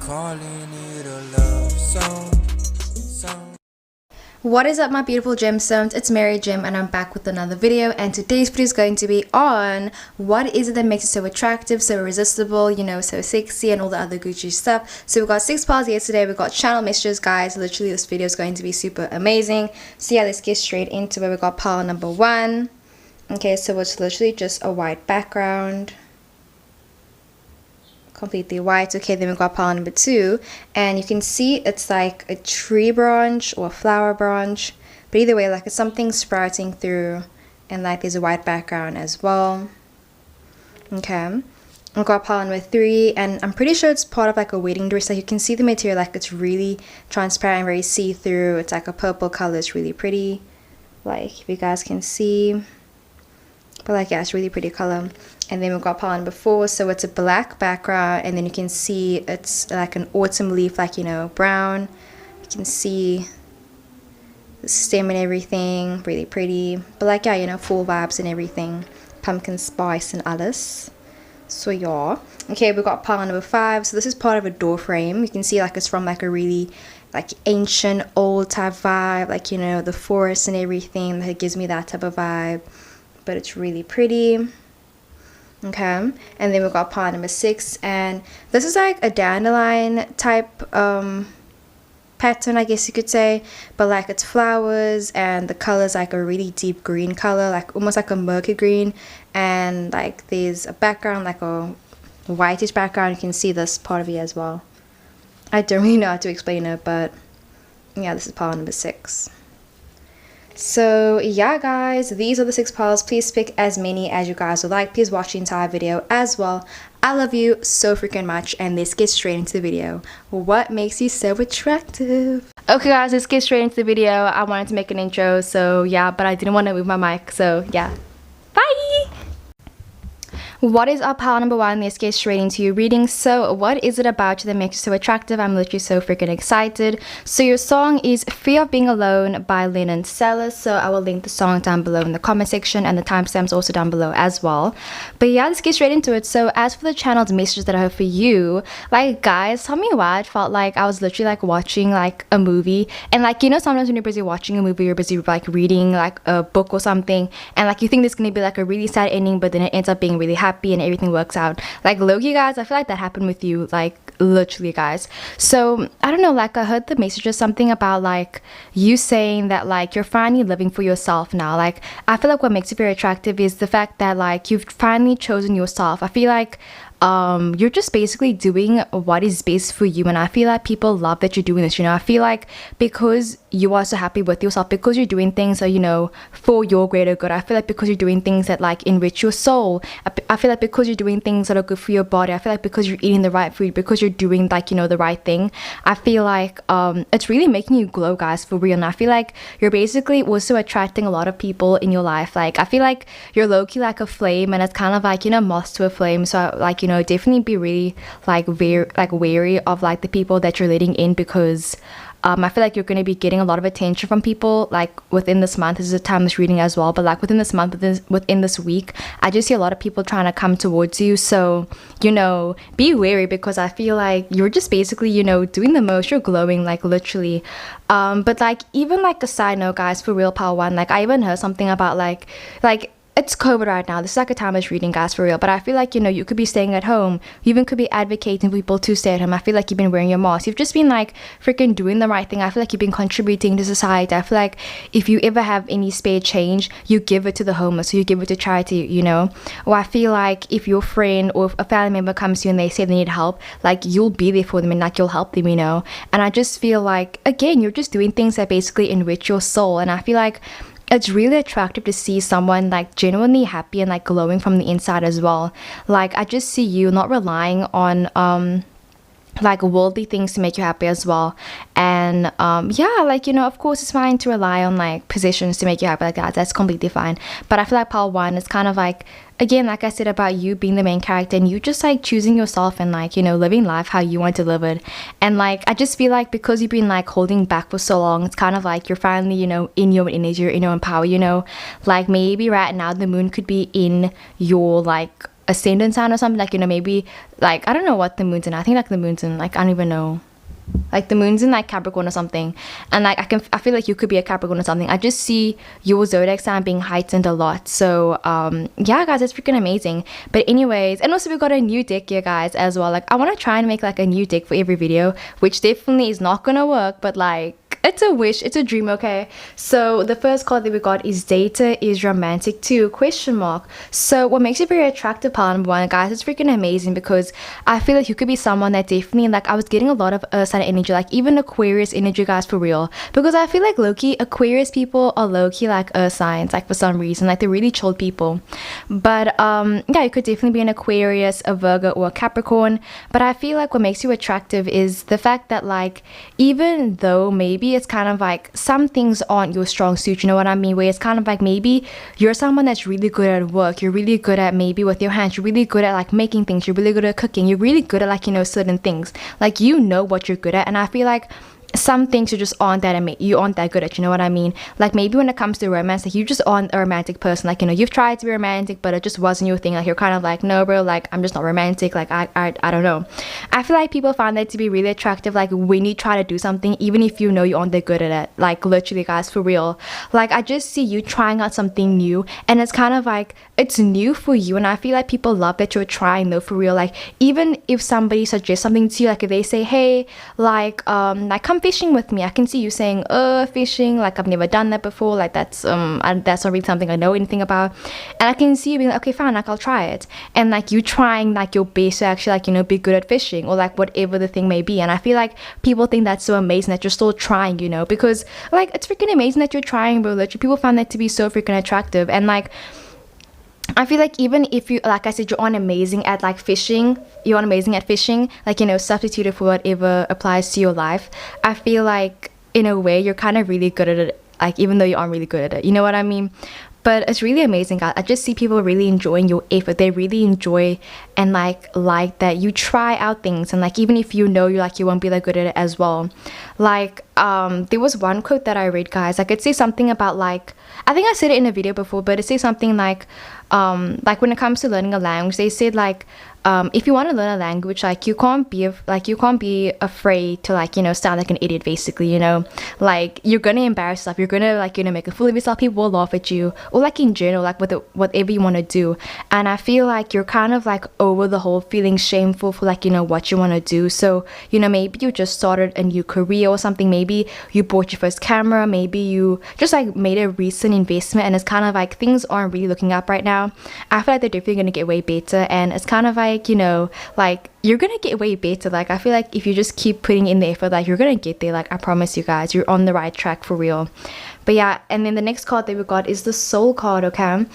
calling it a love song. What is up, my beautiful gemstones? It's Mary Gem and I'm back with another video, and today's video is going to be on what is it that makes it so attractive, so irresistible, you know, so sexy and all the other Gucci stuff. So we got 6 piles yesterday. We got channel messages, guys. Literally this video is going to be super amazing. So yeah, let's get straight into it. We got pile number 1. Okay, so it's literally just a white background, completely white. Okay, then we got pile number 2, and you can see it's like a tree branch or a flower branch, but either way, like it's something sprouting through, and like there's a white background as well. Okay, we got pile number 3, and I'm pretty sure it's part of like a wedding dress. Like you can see the material, like it's really transparent, very see-through. It's like a purple color. It's really pretty, like if you guys can see. But like, yeah, it's really pretty color. And then we've got pile number 4, so it's a black background, and then you can see it's like an autumn leaf, like, you know, brown. You can see the stem and everything, really pretty. But like, yeah, you know, full vibes and everything, pumpkin spice and alles. So yeah, okay, we've got pile number 5. So this is part of a door frame. You can see like it's from like a really like ancient old type vibe, like, you know, the forest and everything. That gives me that type of vibe, but it's really pretty. Okay, and then we've got pile number 6, and this is like a dandelion type pattern, I guess you could say, but like it's flowers, and the color is like a really deep green color, like almost like a murky green, and like there's a background, like a whitish background. You can see this part of it as well. I don't really know how to explain it, but yeah, this is pile number 6. So yeah, guys, these are the 6 piles. Please pick as many as you guys would like. Please watch the entire video as well. I love you so freaking much, and let's get straight into the video. What makes you so attractive? Okay guys, let's get straight into the video. I wanted to make an intro, so yeah, but I didn't want to move my mic, so yeah, bye. What is up, pile number 1? Let's get straight into your reading. So what is it about you that makes you so attractive? I'm literally so freaking excited. So your song is Fear of Being Alone by Lennon Sellers. So I will link the song down below in the comment section, and the timestamps also down below as well. But yeah, let's get straight into it. So as for the channel's messages that I have for you, like, guys, tell me why it felt like I was literally like watching like a movie, and like, you know, sometimes when you're busy watching a movie, you're busy like reading like a book or something, and like you think there's gonna be like a really sad ending, but then it ends up being really happy and everything works out. Like Loki, guys, I feel like that happened with you, like literally, guys. So I don't know, like I heard the messages, something about like you saying that like you're finally living for yourself now. Like I feel like what makes you very attractive is the fact that like you've finally chosen yourself. I feel like you're just basically doing what is best for you, and I feel like people love that you're doing this, you know. I feel like because you are so happy with yourself, because you're doing things that, you know, for your greater good. I feel like because you're doing things that like enrich your soul. I feel like because you're doing things that are good for your body. I feel like because you're eating the right food, because you're doing like, you know, the right thing. I feel like it's really making you glow, guys, for real. And I feel like you're basically also attracting a lot of people in your life. Like I feel like you're low-key like a flame, and it's kind of like, you know, moth to a flame. So like, you know, definitely be really like very like wary of like the people that you're letting in, because I feel like you're going to be getting a lot of attention from people like within this month. This is a timeless reading as well, but like within this month, within this week, I just see a lot of people trying to come towards you. So, you know, be wary, because I feel like you're just basically, you know, doing the most. You're glowing, like literally. But like, even like a side note, guys, for real, pile 1, like I even heard something about like it's COVID right now. This is like a timeless reading, guys, for real. But I feel like, you know, you could be staying at home. You even could be advocating for people to stay at home. I feel like you've been wearing your mask. You've just been like freaking doing the right thing. I feel like you've been contributing to society. I feel like if you ever have any spare change, you give it to the homeless, or you give it to charity, you know. Or I feel like if your friend or if a family member comes to you and they say they need help, like you'll be there for them, and like you'll help them, you know. And I just feel like, again, you're just doing things that basically enrich your soul. And I feel like it's really attractive to see someone like genuinely happy and like glowing from the inside as well. Like I just see you not relying on like worldly things to make you happy as well. And yeah, like, you know, of course it's fine to rely on like possessions to make you happy, like that's completely fine. But I feel like pile 1 is kind of like, again, like I said, about you being the main character, and you just like choosing yourself and like, you know, living life how you want to live it. And like I just feel like because you've been like holding back for so long, it's kind of like you're finally, you know, in your energy, you're in your own power, you know. Like maybe right now the moon could be in your like ascendant sign or something, like, you know, maybe like I don't know what the moon's in. I think like the moon's in, like, I don't even know, like the moon's in like Capricorn or something, and like I feel like you could be a Capricorn or something. I just see your zodiac sign being heightened a lot. So yeah guys, it's freaking amazing. But anyways, and also we got a new deck here guys as well. Like I want to try and make like a new deck for every video, which definitely is not gonna work, but like it's a wish, it's a dream. Okay, so the first card that we got is data is romantic too, question mark. So what makes you very attractive, part number one guys, it's freaking amazing, because I feel like you could be someone that definitely, like I was getting a lot of earth sign energy, like even Aquarius energy guys, for real, because I feel like low-key Aquarius people are low-key like earth signs, like for some reason, like they're really chilled people. But yeah, you could definitely be an Aquarius, a Virgo, or a Capricorn. But I feel like what makes you attractive is the fact that, like, even though maybe it's kind of like some things aren't your strong suit, you know what I mean, where it's kind of like maybe you're someone that's really good at work, you're really good at maybe with your hands, you're really good at like making things, you're really good at cooking, you're really good at like, you know, certain things, like you know what you're good at. And I feel like some things you just aren't that good at, you know what I mean. Like maybe when it comes to romance, like you just aren't a romantic person, like, you know, you've tried to be romantic but it just wasn't your thing, like you're kind of like, no bro, like I'm just not romantic, like I don't know. I feel like people find that to be really attractive, like when you try to do something even if you know you aren't that good at it, like literally guys, for real. Like I just see you trying out something new, and it's kind of like it's new for you, and I feel like people love that you're trying though, for real. Like even if somebody suggests something to you, like if they say, hey, like come fishing with me, I can see you saying, fishing, like I've never done that before, like that's not really something I know anything about. And I can see you being like, okay fine, like I'll try it, and like you trying like your best to actually, like, you know, be good at fishing, or like whatever the thing may be. And I feel like people think that's so amazing that you're still trying, you know, because like it's freaking amazing that you're trying, bro. Literally people find that to be so freaking attractive. And like I feel like even if you, like I said, you're on amazing at like fishing, like, you know, substituted for whatever applies to your life, I feel like in a way you're kind of really good at it, like even though you aren't really good at it, you know what I mean. But it's really amazing guys. I just see people really enjoying your effort. They really enjoy and like that you try out things, and like even if you know you won't be that good at it as well. Like there was one quote that I read guys, like it says something about, like I think I said it in a video before, but it says something like when it comes to learning a language, they said like if you want to learn a language, like you can't be afraid to, like, you know, sound like an idiot basically, you know. Like you're gonna embarrass yourself, you're gonna, like, you know, make a fool of yourself, people will laugh at you, or like in general, like with whatever you want to do. And I feel like you're kind of like over the whole feeling shameful for, like, you know, what you want to do. So, you know, maybe you just started a new career or something, maybe you bought your first camera, maybe you just like made a recent investment, and it's kind of like things aren't really looking up right now. I feel like they're definitely gonna get way better, and it's kind of like, you know, like you're gonna get way better. Like I feel like if you just keep putting in the effort, like you're gonna get there. Like I promise you guys, you're on the right track, for real. But yeah, and then the next card that we got is the Soul card. Okay,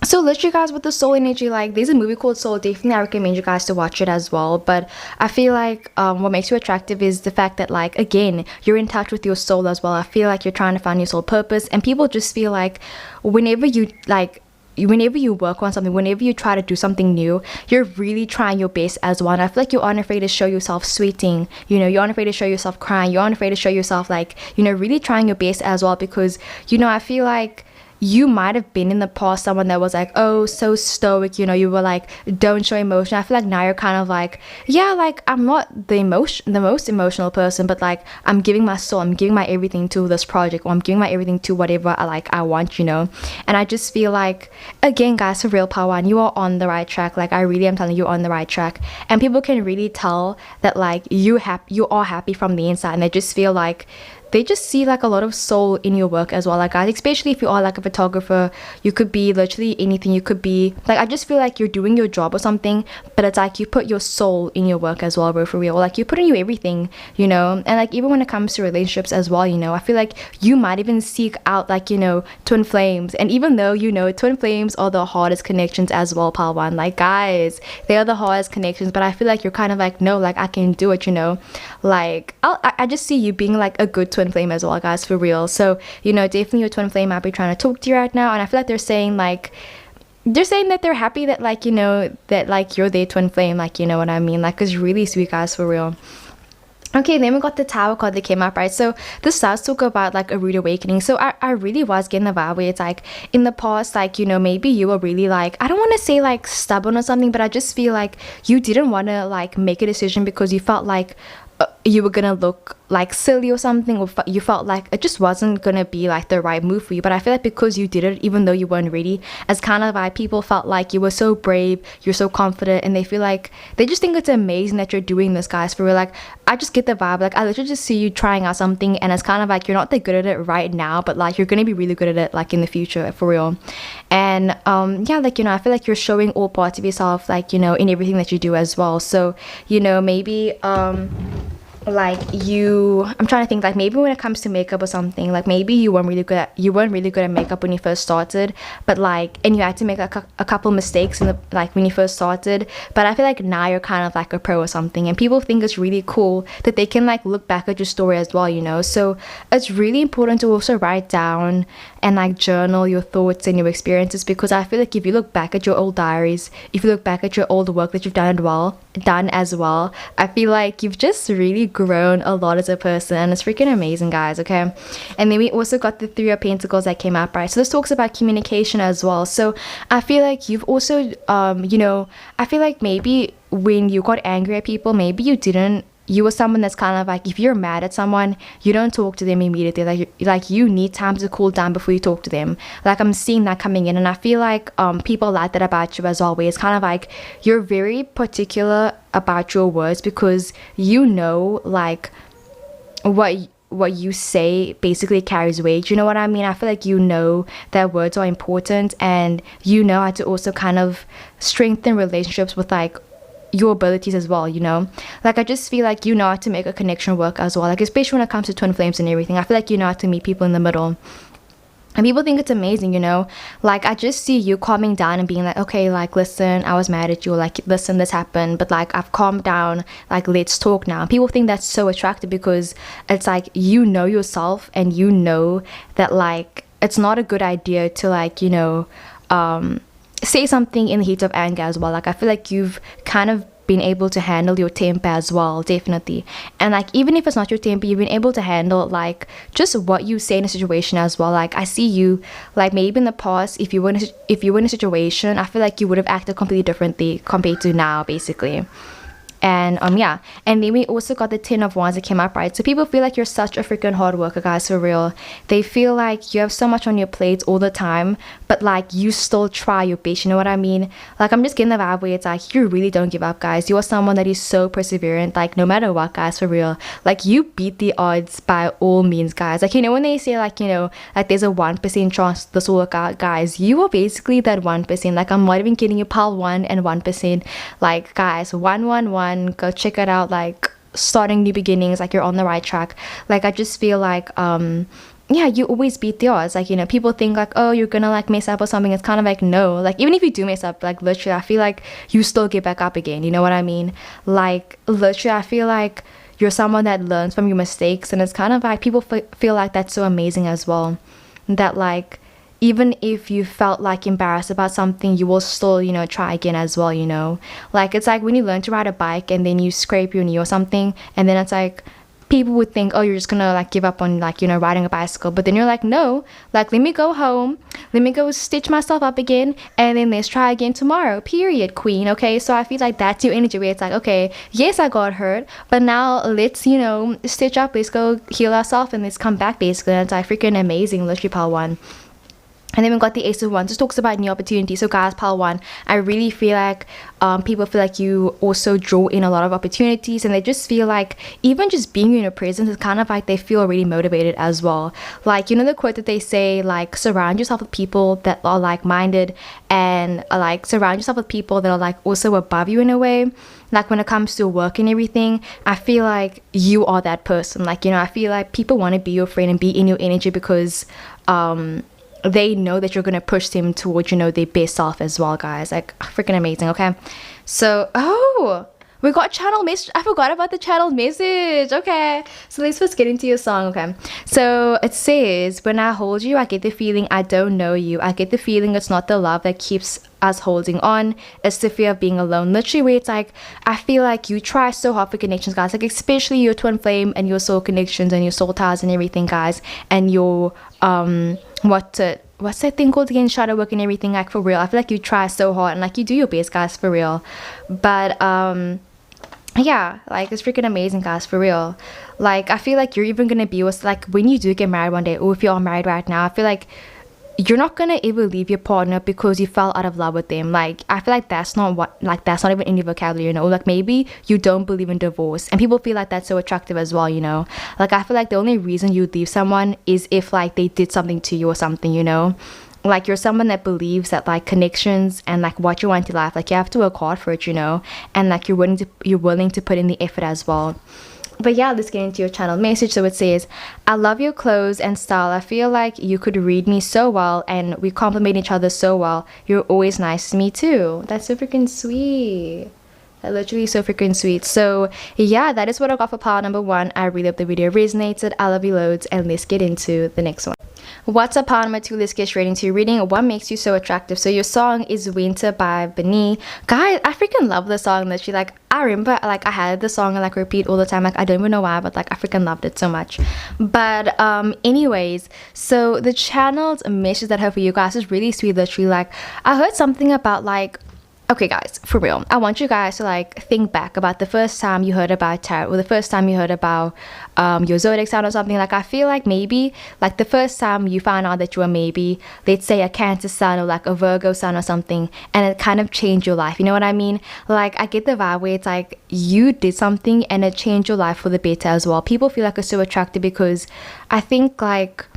so literally guys, with the soul energy, like there's a movie called Soul, definitely I recommend you guys to watch it as well. But I feel like what makes you attractive is the fact that, like, again, you're in touch with your soul as well. I feel like you're trying to find your soul purpose, and people just feel like whenever you work on something, whenever you try to do something new, you're really trying your best as one. I feel like you aren't afraid to show yourself sweating, you know, you aren't afraid to show yourself crying, you aren't afraid to show yourself, like, you know, really trying your best as well. Because, you know, I feel like you might have been in the past someone that was like, oh, so stoic, you know, you were like, don't show emotion. I feel like now you're kind of like, yeah, like I'm not the most emotional person, but like I'm giving my soul, I'm giving my everything to this project, or I'm giving my everything to whatever I want, you know. And I just feel like, again guys, for real, power one, you are on the right track. Like I really am telling you, you're on the right track, and people can really tell that, like, you are happy from the inside, and they just feel like they just see like a lot of soul in your work as well. Like guys, especially if you are like a photographer, you could be literally anything. You could be like, I just feel like you're doing your job or something, but it's like you put your soul in your work as well, bro, for real. Like you put in you everything, you know. And like even when it comes to relationships as well, you know, I feel like you might even seek out, like, you know, twin flames. And even though, you know, twin flames are the hardest connections as well, pal one, like guys, they are the hardest connections, but I feel like you're kind of like, no, like I can do it, you know. Like I just see you being like a good twin flame as well, guys, for real. So, you know, definitely your twin flame might be trying to talk to you right now, and I feel like they're saying that they're happy that, like, you know, that like you're their twin flame, like, you know what I mean, like, it's really sweet, guys, for real. Okay, then we got the Tower card that came up, right? So this does talk about like a rude awakening. So I really was getting the vibe where it's like in the past, like, you know, maybe you were really like, I don't want to say like stubborn or something, but I just feel like you didn't want to like make a decision because you felt like you were gonna look like silly or something, or you felt like it just wasn't gonna be like the right move for you. But I feel like because you did it even though you weren't ready, as kind of like people felt like you were so brave, you're so confident, and they feel like they just think it's amazing that you're doing this, guys, for real. Like I just get the vibe, like I literally just see you trying out something and it's kind of like you're not that good at it right now, but like you're gonna be really good at it like in the future, for real. And yeah, like, you know, I feel like you're showing all parts of yourself, like, you know, in everything that you do as well. So, you know, maybe like I'm trying to think, like maybe when it comes to makeup or something, like maybe you weren't really good at makeup when you first started, but like, and you had to make like a couple mistakes in the, like when you first started, but I feel like now you're kind of like a pro or something, and people think it's really cool that they can like look back at your story as well, you know. So it's really important to also write down and like journal your thoughts and your experiences, because I feel like if you look back at your old diaries, if you look back at your old work that you've done as well, I feel like you've just really grown a lot as a person, and it's freaking amazing, guys. Okay, and then we also got the Three of Pentacles that came up, right? So this talks about communication as well. So I feel like you've also you know, I feel like maybe when you got angry at people, maybe you were someone that's kind of like, if you're mad at someone, you don't talk to them immediately. Like you need time to cool down before you talk to them. Like I'm seeing that coming in, and I feel like people like that about you as always. Kind of like you're very particular about your words, because you know like what you say basically carries weight. You know what I mean? I feel like you know that words are important, and you know how to also kind of strengthen relationships with like your abilities as well, you know. Like I just feel like you know how to make a connection work as well, like especially when it comes to twin flames and everything. I feel like you know how to meet people in the middle, and people think it's amazing, you know. Like I just see you calming down and being like, okay, like listen, I was mad at you, like listen, this happened, but like I've calmed down, like let's talk now. People think that's so attractive because it's like you know yourself, and you know that like it's not a good idea to like, you know, say something in the heat of anger as well. Like I feel like you've kind of been able to handle your temper as well, definitely. And like even if it's not your temper, you've been able to handle like just what you say in a situation as well. Like I see you, like maybe in the past, if you were in a situation, I feel like you would have acted completely differently compared to now, basically. And yeah, and then we also got the Ten of Wands that came up, right? So people feel like you're such a freaking hard worker, guys, for real. They feel like you have so much on your plate all the time, but like you still try your best, you know what I mean? Like I'm just getting the vibe where it's like you really don't give up, guys. You are someone that is so perseverant, like no matter what, guys, for real. Like you beat the odds by all means, guys. Like, you know, when they say like, you know, like there's a 1% chance this will work out, guys, you are basically that 1%. Like I'm not even kidding you, pal, 1 and 1%. Like guys, 111, go check it out. Like starting new beginnings, like you're on the right track. Like I just feel like yeah, you always beat the odds. Like, you know, people think like, oh, you're gonna like mess up or something. It's kind of like, no, like even if you do mess up, like literally I feel like you still get back up again, you know what I mean? Like literally I feel like you're someone that learns from your mistakes, and it's kind of like people feel like that's so amazing as well, that like even if you felt like embarrassed about something, you will still, you know, try again as well, you know. Like it's like when you learn to ride a bike and then you scrape your knee or something, and then it's like people would think, oh, you're just gonna like give up on like, you know, riding a bicycle, but then you're like, no, like let me go home, let me go stitch myself up again, and then let's try again tomorrow, period, queen. Okay, so I feel like that's your energy, where it's like, okay, yes, I got hurt, but now let's, you know, stitch up, let's go heal ourselves, and let's come back, basically. And it's like freaking amazing, literally, pal one. And then we got the Ace of Wands. This talks about new opportunities. So guys, pile 1, I really feel like people feel like you also draw in a lot of opportunities, and they just feel like even just being in your presence is kind of like they feel really motivated as well. Like, you know, the quote that they say, like, surround yourself with people that are like-minded, and like surround yourself with people that are like also above you in a way. Like when it comes to work and everything, I feel like you are that person. Like, you know, I feel like people want to be your friend and be in your energy because they know that you're gonna push them towards, you know, their best self as well, guys. Like freaking amazing. Okay, so we got channel message. I forgot about the channel message. Okay, so let's first get into your song. Okay, so it says, when I hold you, I get the feeling I don't know you. I get the feeling it's not the love that keeps us holding on, it's the fear of being alone. Literally, where it's like, I feel like you try so hard for connections, guys, like especially your twin flame and your soul connections and your soul ties and everything, guys, and your what's that thing called again, shadow work and everything, like for real. I feel like you try so hard and like you do your best, guys, for real. But yeah, like it's freaking amazing, guys, for real. Like I feel like you're even gonna be with, like, when you do get married one day, or if you're married right now, I feel like you're not gonna ever leave your partner because you fell out of love with them. Like I feel like that's not what, like that's not even in your vocabulary, you know. Like maybe you don't believe in divorce and people feel like that's so attractive as well, you know. Like I feel like the only reason you leave someone is if like they did something to you or something, you know. Like you're someone that believes that like connections and like what you want in life, like you have to work hard for it, you know, and like you're willing to put in the effort as well. But yeah, let's get into your channel message. So it says, I love your clothes and style. I feel like you could read me so well and we complement each other so well. You're always nice to me too. That's so freaking sweet. That literally so freaking sweet. So yeah, that is what I got for pile number 1. I really hope the video resonated. I love you loads, and let's get into the next one. What's up, pile number 2? Let's get straight into your reading. What makes you so attractive? So your song is Winter by Benny. Guys, I freaking love the song. Literally, like I remember like I had the song and like repeat all the time. Like I don't even know why, but like I freaking loved it so much. But anyways, so the channel's message that I have for you guys is really sweet. Literally, like I heard something about like, okay guys, for real, I want you guys to like think back about the first time you heard about tarot, or the first time you heard about your zodiac sign or something. Like I feel like maybe like the first time you found out that you were maybe, let's say, a Cancer sun or like a Virgo sun or something, and it kind of changed your life, you know what I mean? Like I get the vibe where it's like you did something and it changed your life for the better as well. People feel like it's so attractive because I think like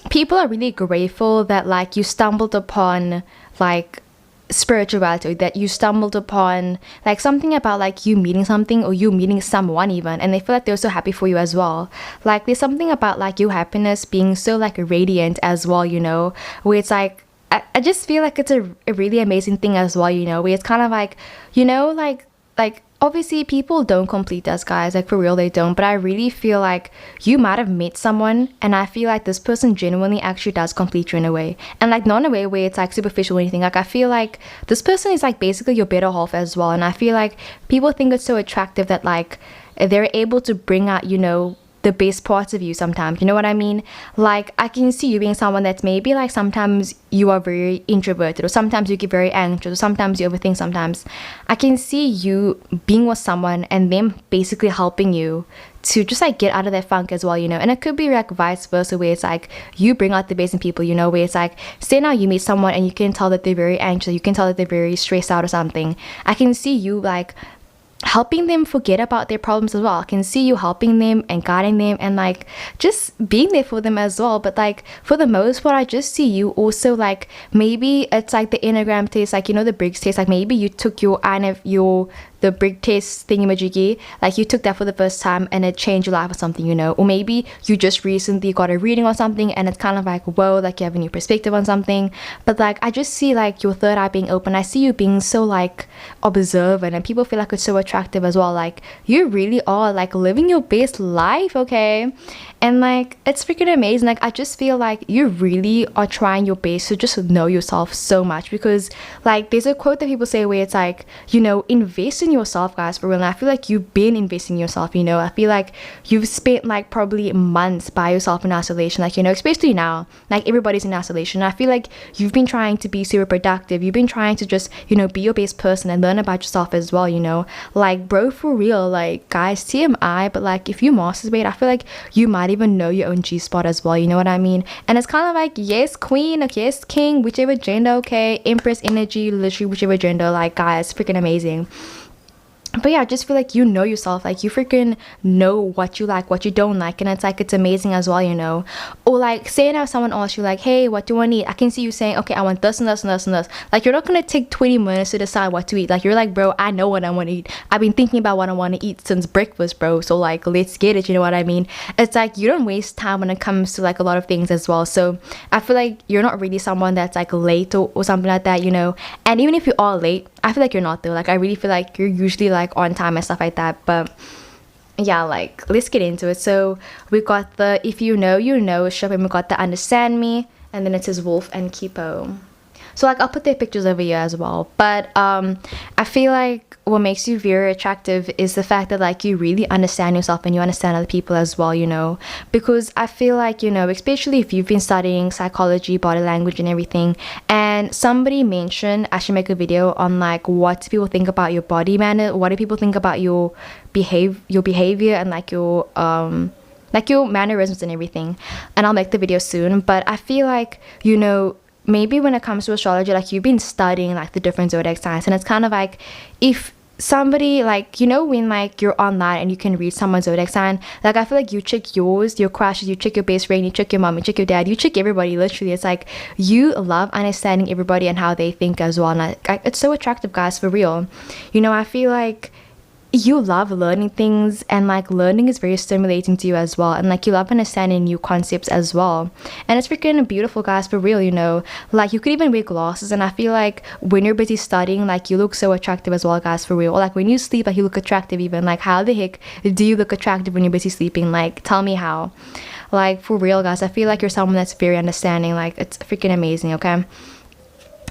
people are really grateful that like you stumbled upon like spirituality, that you stumbled upon like something about like you meeting something or you meeting someone even, and they feel like they're so happy for you as well. Like there's something about like your happiness being so like radiant as well, you know, where it's like I just feel like it's a really amazing thing as well, you know, where it's kind of like, you know, like obviously people don't complete us, guys, like for real they don't, but I really feel like you might have met someone and I feel like this person genuinely actually does complete you in a way, and like not in a way where it's like superficial or anything. Like I feel like this person is like basically your better half as well, and I feel like people think it's so attractive that like they're able to bring out, you know, the best parts of you sometimes, you know what I mean? Like I can see you being someone that's maybe like sometimes you are very introverted, or sometimes you get very anxious, or sometimes you overthink. Sometimes I can see you being with someone and them basically helping you to just like get out of that funk as well, you know. And it could be like vice versa, where it's like you bring out the best in people, you know, where it's like, say now you meet someone and you can tell that they're very anxious, you can tell that they're very stressed out or something. I can see you like helping them forget about their problems as well. I can see you helping them and guiding them and like just being there for them as well. But like for the most part, I just see you also like, maybe it's like the Enneagram test, like, you know, the Briggs test, like maybe you took the Brig test thingamajiggy, like you took that for the first time and it changed your life or something, you know. Or maybe you just recently got a reading or something and it's kind of like, whoa, like you have a new perspective on something. But like I just see like your third eye being open. I see you being so like observant, and people feel like it's so attractive as well. Like you really are like living your best life, okay? And like it's freaking amazing. Like I just feel like you really are trying your best to just know yourself so much, because like there's a quote that people say where it's like, you know, invest in yourself, guys, for real. And I feel like you've been investing in yourself, you know. I feel like you've spent like probably months by yourself in isolation, like, you know, especially now, like everybody's in isolation. I feel like you've been trying to be super productive, you've been trying to just, you know, be your best person and learn about yourself as well, you know. Like bro, for real, like guys, TMI, but like if you masturbate, I feel like you might even know your own G-spot as well, you know what I mean? And it's kind of like, yes queen, okay, yes king, whichever gender, okay, empress energy, literally whichever gender, like guys, freaking amazing. But yeah, I just feel like you know yourself, like you freaking know what you like, what you don't like, and it's like it's amazing as well, you know. Or like say now someone asks you like, hey, what do you want to eat? I can see you saying, okay, I want this and this and this and this. Like you're not gonna take 20 minutes to decide what to eat. Like you're like, bro, I know what I want to eat. I've been thinking about what I want to eat since breakfast, bro, so like let's get it, you know what I mean? It's like you don't waste time when it comes to like a lot of things as well. So I feel like you're not really someone that's like late or something like that, you know. And even if you are late, I feel like you're not though. Like I really feel like you're usually like on time and stuff like that. But yeah, like let's get into it. So we got the if you know you know ship, and we got the understand me, and then it says wolf and kipo. So like I'll put their pictures over here as well. But I feel like what makes you very attractive is the fact that like you really understand yourself and you understand other people as well, you know. Because I feel like, you know, especially if you've been studying psychology, body language and everything, and somebody mentioned I should make a video on like what do people think about your body manner, what do people think about your behavior and like your mannerisms and everything. And I'll make the video soon. But I feel like, you know, maybe when it comes to astrology, like you've been studying like the different zodiac signs, and it's kind of like if somebody like, you know, when like you're online and you can read someone's zodiac sign, like I feel like you check yours, your crushes, you check your best friend, you check your mom, you check your dad, you check everybody. Literally, it's like you love understanding everybody and how they think as well. And it's so attractive, guys, for real. You know, I feel like you love learning things, and like learning is very stimulating to you as well, and like you love understanding new concepts as well, and it's freaking beautiful, guys, for real. You know, like you could even wear glasses, and I feel like when you're busy studying, like you look so attractive as well, guys, for real. Or like when you sleep, like you look attractive. Even like how the heck do you look attractive when you're busy sleeping? Like tell me how. Like for real, guys, I feel like you're someone that's very understanding. Like it's freaking amazing. Okay.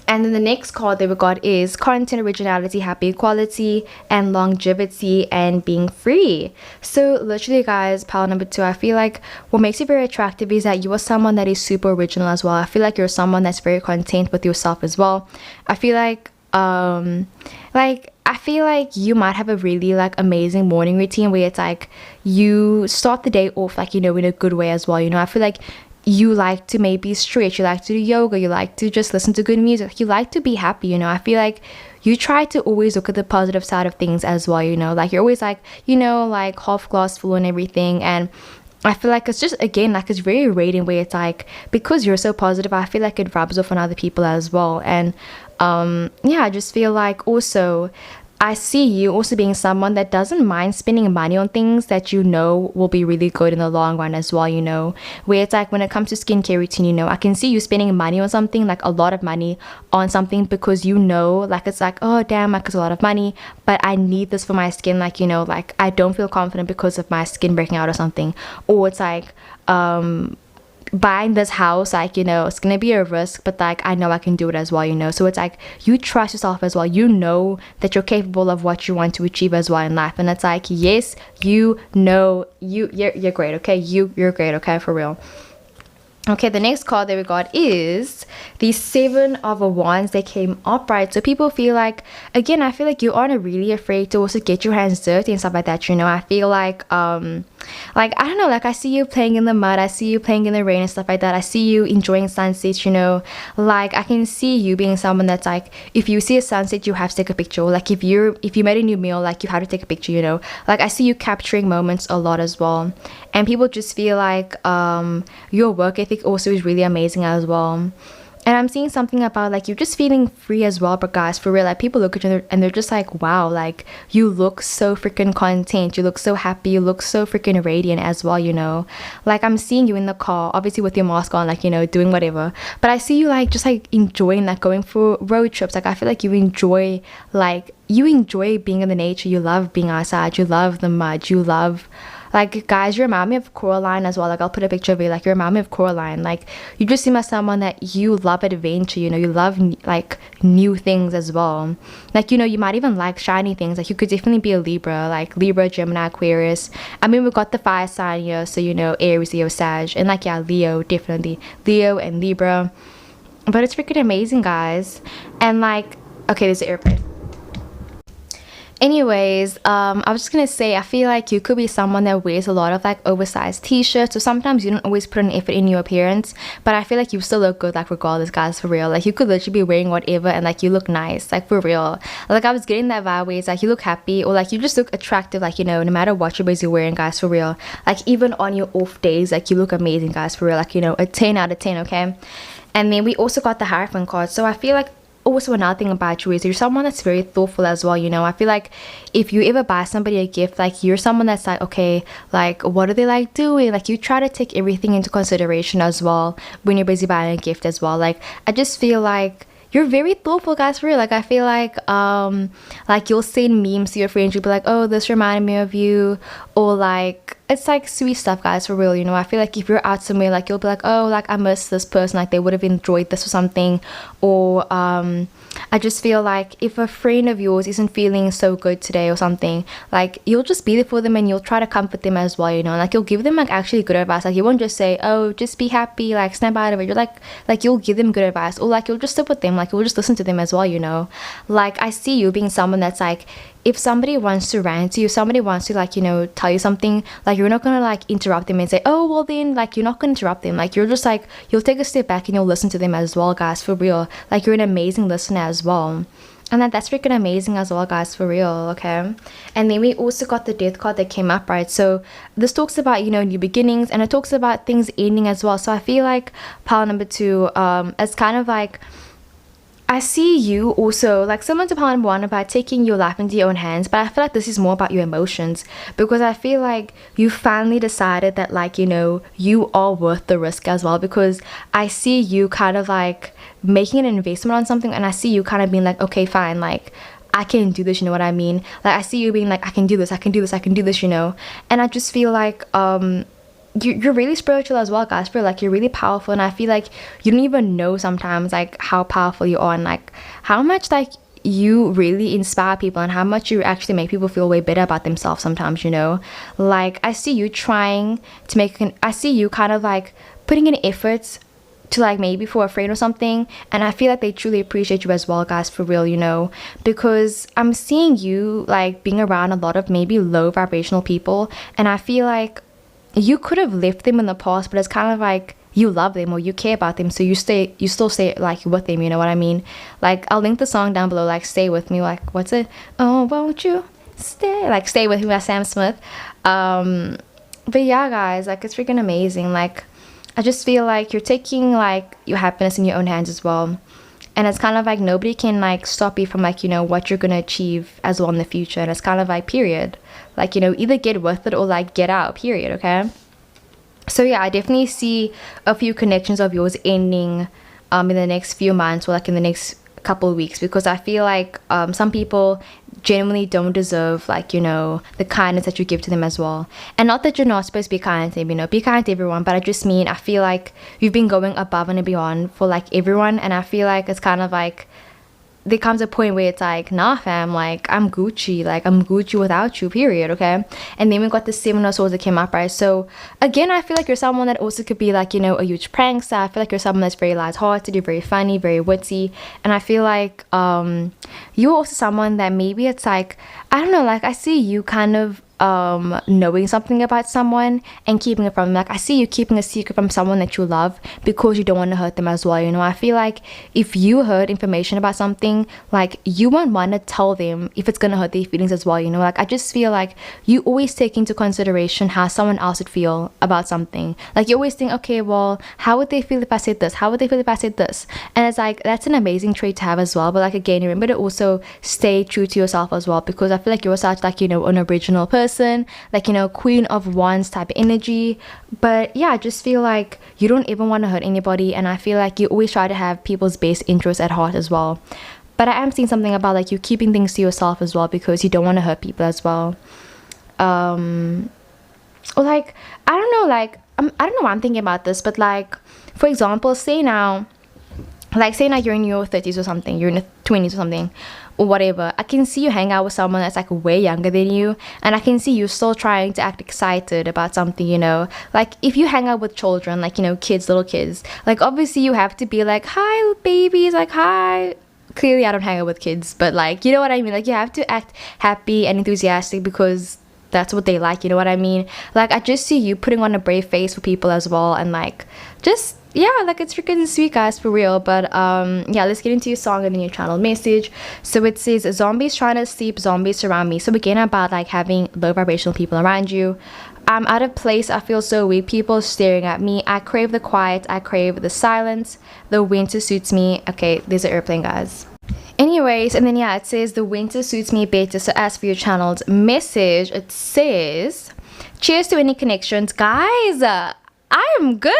And then the next card that we got is content, originality, happy, equality, and longevity, and being free. So literally, guys, pile number 2, I feel like what makes you very attractive is that you are someone that is super original as well. I feel like you're someone that's very content with yourself as well. I feel like I feel like you might have a really like amazing morning routine where it's like you start the day off like, you know, in a good way as well. You know, I feel like you like to maybe stretch, you like to do yoga, you like to just listen to good music, you like to be happy, you know. I feel like you try to always look at the positive side of things as well, you know. Like you're always like, you know, like half glass full and everything. And I feel like it's just, again, like it's very radiant where it's like, because you're so positive, I feel like it rubs off on other people as well. And yeah, I just feel like also I see you also being someone that doesn't mind spending money on things that you know will be really good in the long run as well, you know. Where it's like when it comes to skincare routine, you know, I can see you spending money on something, like a lot of money on something, because you know, like it's like, oh damn, like it's a lot of money, but I need this for my skin, like, you know, like I don't feel confident because of my skin breaking out or something. Or it's like buying this house, like, you know, it's gonna be a risk, but like I know I can do it as well, you know. So it's like you trust yourself as well, you know that you're capable of what you want to achieve as well in life. And it's like, yes, you know, you're great, okay. You're great, okay, for real. Okay, the next card that we got is the 7 of Wands. They came upright. So people feel like, again, I feel like you aren't really afraid to also get your hands dirty and stuff like that, you know. I feel like I don't know, like I see you playing in the mud, I see you playing in the rain and stuff like that. I see you enjoying sunsets, you know. Like I can see you being someone that's like, if you see a sunset, you have to take a picture. Or like if you made a new meal, like you have to take a picture, you know. Like I see you capturing moments a lot as well. And people just feel like your work ethic also is really amazing as well. And I'm seeing something about like you're just feeling free as well. But guys, for real, like people look at you and they're just like, wow, like you look so freaking content, you look so happy, you look so freaking radiant as well, you know. Like I'm seeing you in the car, obviously with your mask on, like, you know, doing whatever, but I see you like just like enjoying, like going for road trips. Like I feel like you enjoy being in the nature, you love being outside, you love the mud, you love, like, guys, you remind me of Coraline as well. Like, I'll put a picture of you. Like, you remind me of Coraline. Like, you just seem like someone that you love adventure, you know. You love, like, new things as well. Like, you know, you might even like shiny things. Like, you could definitely be a Libra. Like, Libra, Gemini, Aquarius. I mean, we've got the fire sign here. So, you know, Aries, Leo, Sag. And, like, yeah, Leo, definitely. Leo and Libra. But it's freaking amazing, guys. And, like, okay, there's an airplane. Anyways, I was just gonna say, I feel like you could be someone that wears a lot of like oversized t-shirts, so sometimes you don't always put an effort in your appearance, but I feel like you still look good, like regardless, guys, for real. Like you could literally be wearing whatever and like you look nice, like for real. Like I was getting that vibe where it's like you look happy, or like you just look attractive, like, you know, no matter what you're busy wearing, guys, for real. Like even on your off days, like you look amazing, guys, for real. Like, you know, a 10 out of 10, okay. And then we also got the Hierophant card. So I feel like also another thing about you is you're someone that's very thoughtful as well, you know. I feel like if you ever buy somebody a gift, like you're someone that's like, okay, like what do they like doing, like you try to take everything into consideration as well when you're busy buying a gift as well. Like I just feel like you're very thoughtful, guys, for real. Like, I feel like you'll send memes to your friends. You'll be like, oh, this reminded me of you. Or like, it's like sweet stuff, guys, for real. You know, I feel like if you're out somewhere, like, you'll be like, oh, like, I miss this person. Like, they would have enjoyed this or something. Or I just feel like if a friend of yours isn't feeling so good today or something, like, you'll just be there for them and you'll try to comfort them as well, you know. Like, you'll give them like actually good advice. Like, you won't just say, oh, just be happy, like, snap out of it. You're like you'll give them good advice, or like you'll just sit with them, like you'll just listen to them as well, you know. Like, I see you being someone that's like, if somebody wants to rant to you, somebody wants to, like, you know, tell you something, like, you're not gonna like interrupt them and say, oh, well then, like, you're not gonna interrupt them. Like, you're just like, you'll take a step back and you'll listen to them as well, guys, for real. Like, you're an amazing listener as well. And that's freaking amazing as well, guys, for real. Okay. And then we also got the death card that came up, right? So this talks about, you know, new beginnings, and it talks about things ending as well. So I feel like pile number 2 is kind of like, I see you also, like, similar to pile number 1, about taking your life into your own hands, but I feel like this is more about your emotions, because I feel like you finally decided that, like, you know, you are worth the risk as well, because I see you kind of like making an investment on something, and I see you kind of being like, okay, fine, like, I can do this, you know what I mean? Like, I see you being like, I can do this, I can do this, I can do this, you know. And I just feel like you're really spiritual as well, guys. Feel like you're really powerful, and I feel like you don't even know sometimes like how powerful you are, and like how much like you really inspire people, and how much you actually make people feel way better about themselves sometimes, you know. Like, I see you trying to I see you kind of like putting in efforts to, like, maybe for a friend or something, and I feel like they truly appreciate you as well, guys, for real, you know, because I'm seeing you like being around a lot of maybe low vibrational people, and I feel like you could have left them in the past, but it's kind of like you love them or you care about them, so you still stay like with them, you know what I mean? Like, I'll link the song down below, like, Stay With Me, like, what's it? Oh, won't you stay? Like, Stay With Me by Sam Smith. But yeah, guys, like, it's freaking amazing. Like, I just feel like you're taking like your happiness in your own hands as well, and it's kind of like nobody can like stop you from, like, you know, what you're gonna achieve as well in the future. And it's kind of like, period, like, you know, either get with it or like get out, period. Okay. So yeah, I definitely see a few connections of yours ending in the next few months, or like in the next couple of weeks, because I feel like some people genuinely don't deserve, like, you know, the kindness that you give to them as well. And not that you're not supposed to be kind to them, you know, be kind to everyone, but I just mean, I feel like you've been going above and beyond for like everyone, and I feel like it's kind of like there comes a point where it's like, nah, fam, like, I'm Gucci, like, I'm Gucci without you, period. Okay. And then we got the 7 of Swords that came up, right? So again, I feel like you're someone that also could be like, you know, a huge prankster. I feel like you're someone that's very lighthearted, you're very funny, very witty, and I feel like you're also someone that maybe it's like, I don't know, like, I see you kind of knowing something about someone and keeping it from them. Like, I see you keeping a secret from someone that you love because you don't want to hurt them as well, you know. I feel like if you heard information about something, like, you won't want to tell them if it's gonna hurt their feelings as well, you know. Like, I just feel like you always take into consideration how someone else would feel about something. Like, you always think, okay, well, how would they feel if I said this? How would they feel if I said this? And it's like, that's an amazing trait to have as well. But like, again, remember to also stay true to yourself as well, because I feel like you're such, like, you know, an original person, like, you know, Queen of Wands type of energy. But yeah, I just feel like you don't ever want to hurt anybody, and I feel like you always try to have people's best interests at heart as well. But I am seeing something about like you keeping things to yourself as well, because you don't want to hurt people as well. Or like, I don't know, like, I don't know why I'm thinking about this, but like, for example, say now you're in your 30s or something, you're in your 20s or something, or whatever. I can see you hang out with someone that's like way younger than you, and I can see you still trying to act excited about something, you know. Like, if you hang out with children, like, you know, kids, little kids, like, obviously you have to be like, hi babies, like, hi. Clearly I don't hang out with kids, but like, you know what I mean, like, you have to act happy and enthusiastic because that's what they like, you know what I mean. Like, I just see you putting on a brave face for people as well, and like, just, yeah, like, it's freaking sweet, guys, for real. But yeah, let's get into your song and then your channel message. So it says, zombies trying to sleep, zombies surround me. So again, about like having low vibrational people around you. I'm out of place, I feel so weak, people staring at me, I crave the quiet, I crave the silence, the winter suits me. Okay, there's an airplane, guys. Anyways, and then yeah, it says the winter suits me better. So as for your channel's message, it says, cheers to any connections, guys. I'm good.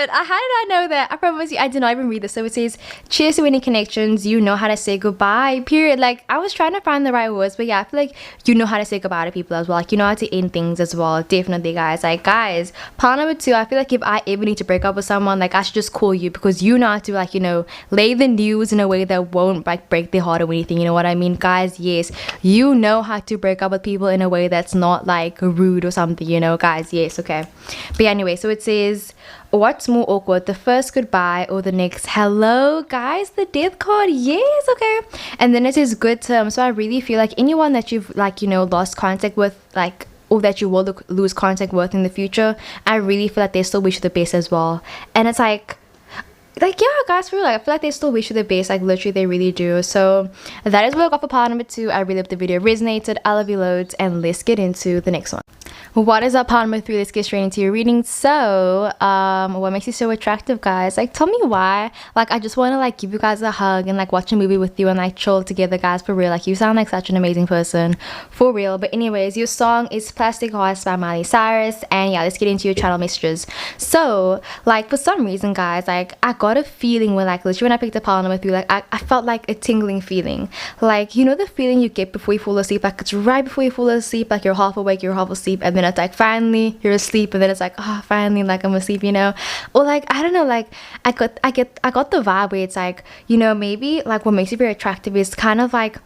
How did I know that? I promise you, I did not even read this. So it says, cheers to any connections. You know how to say goodbye, period. Like, I was trying to find the right words, but yeah, I feel like you know how to say goodbye to people as well. Like, you know how to end things as well. Definitely, guys. Like, guys, part number 2, I feel like if I ever need to break up with someone, like, I should just call you because you know how to, like, you know, lay the news in a way that won't, like, break their heart or anything. You know what I mean? Guys, yes, you know how to break up with people in a way that's not, like, rude or something, you know, guys, yes, okay. But yeah, anyway, so it says, what's more awkward, the first goodbye or the next hello? Guys, the death card, yes, okay. And then it says good terms. So I really feel like anyone that you've, like, you know, lost contact with, like, or that you will lose contact with in the future, I really feel like they still wish you the best as well. And it's like yeah, guys, for real, like, I feel like they still wish you the best, like, literally they really do. So that is what I got for part number 2. I really hope the video resonated. I love you loads, and let's get into the next one. What is up, part number 3? Let's get straight into your reading. So what makes you so attractive, guys? Like, tell me why. Like, I just want to, like, give you guys a hug and, like, watch a movie with you and, like, chill together, guys, for real. Like, you sound like such an amazing person, for real. But anyways, your song is Plastic Hearts by Miley Cyrus, and yeah, let's get into your channel messages. So, like, for some reason, guys, like, I got a feeling when, like, literally when I picked up part number 3, like, I felt like a tingling feeling. Like, you know the feeling you get before you fall asleep? Like, it's right before you fall asleep, like, you're half awake, you're half asleep, and then it's like finally you're asleep, and then it's like, oh, finally, like, I'm asleep, you know. Or like, I don't know, like, I got the vibe where it's like, you know, maybe like what makes you very attractive is kind of like,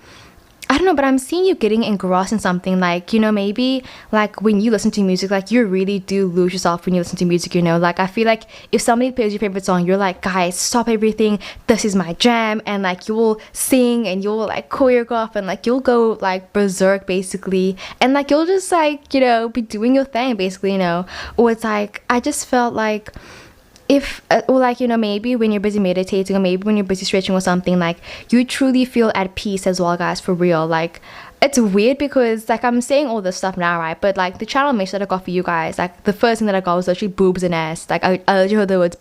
I don't know, but I'm seeing you getting engrossed in something. Like, you know, maybe like when you listen to music, like, you really do lose yourself when you listen to music, you know. Like, I feel like if somebody plays your favorite song, you're like, guys, stop everything, this is my jam. And like, you'll sing and you'll like choreograph and like you'll go like berserk basically, and like you'll just like, you know, be doing your thing basically, you know. Or it's like, I just felt like if or like, you know, maybe when you're busy meditating, or maybe when you're busy stretching or something, like, you truly feel at peace as well, guys, for real. Like, it's weird because like I'm saying all this stuff now, right? But like the channel message that I got for you guys, like the first thing that I got was actually boobs and ass. Like, I literally heard the words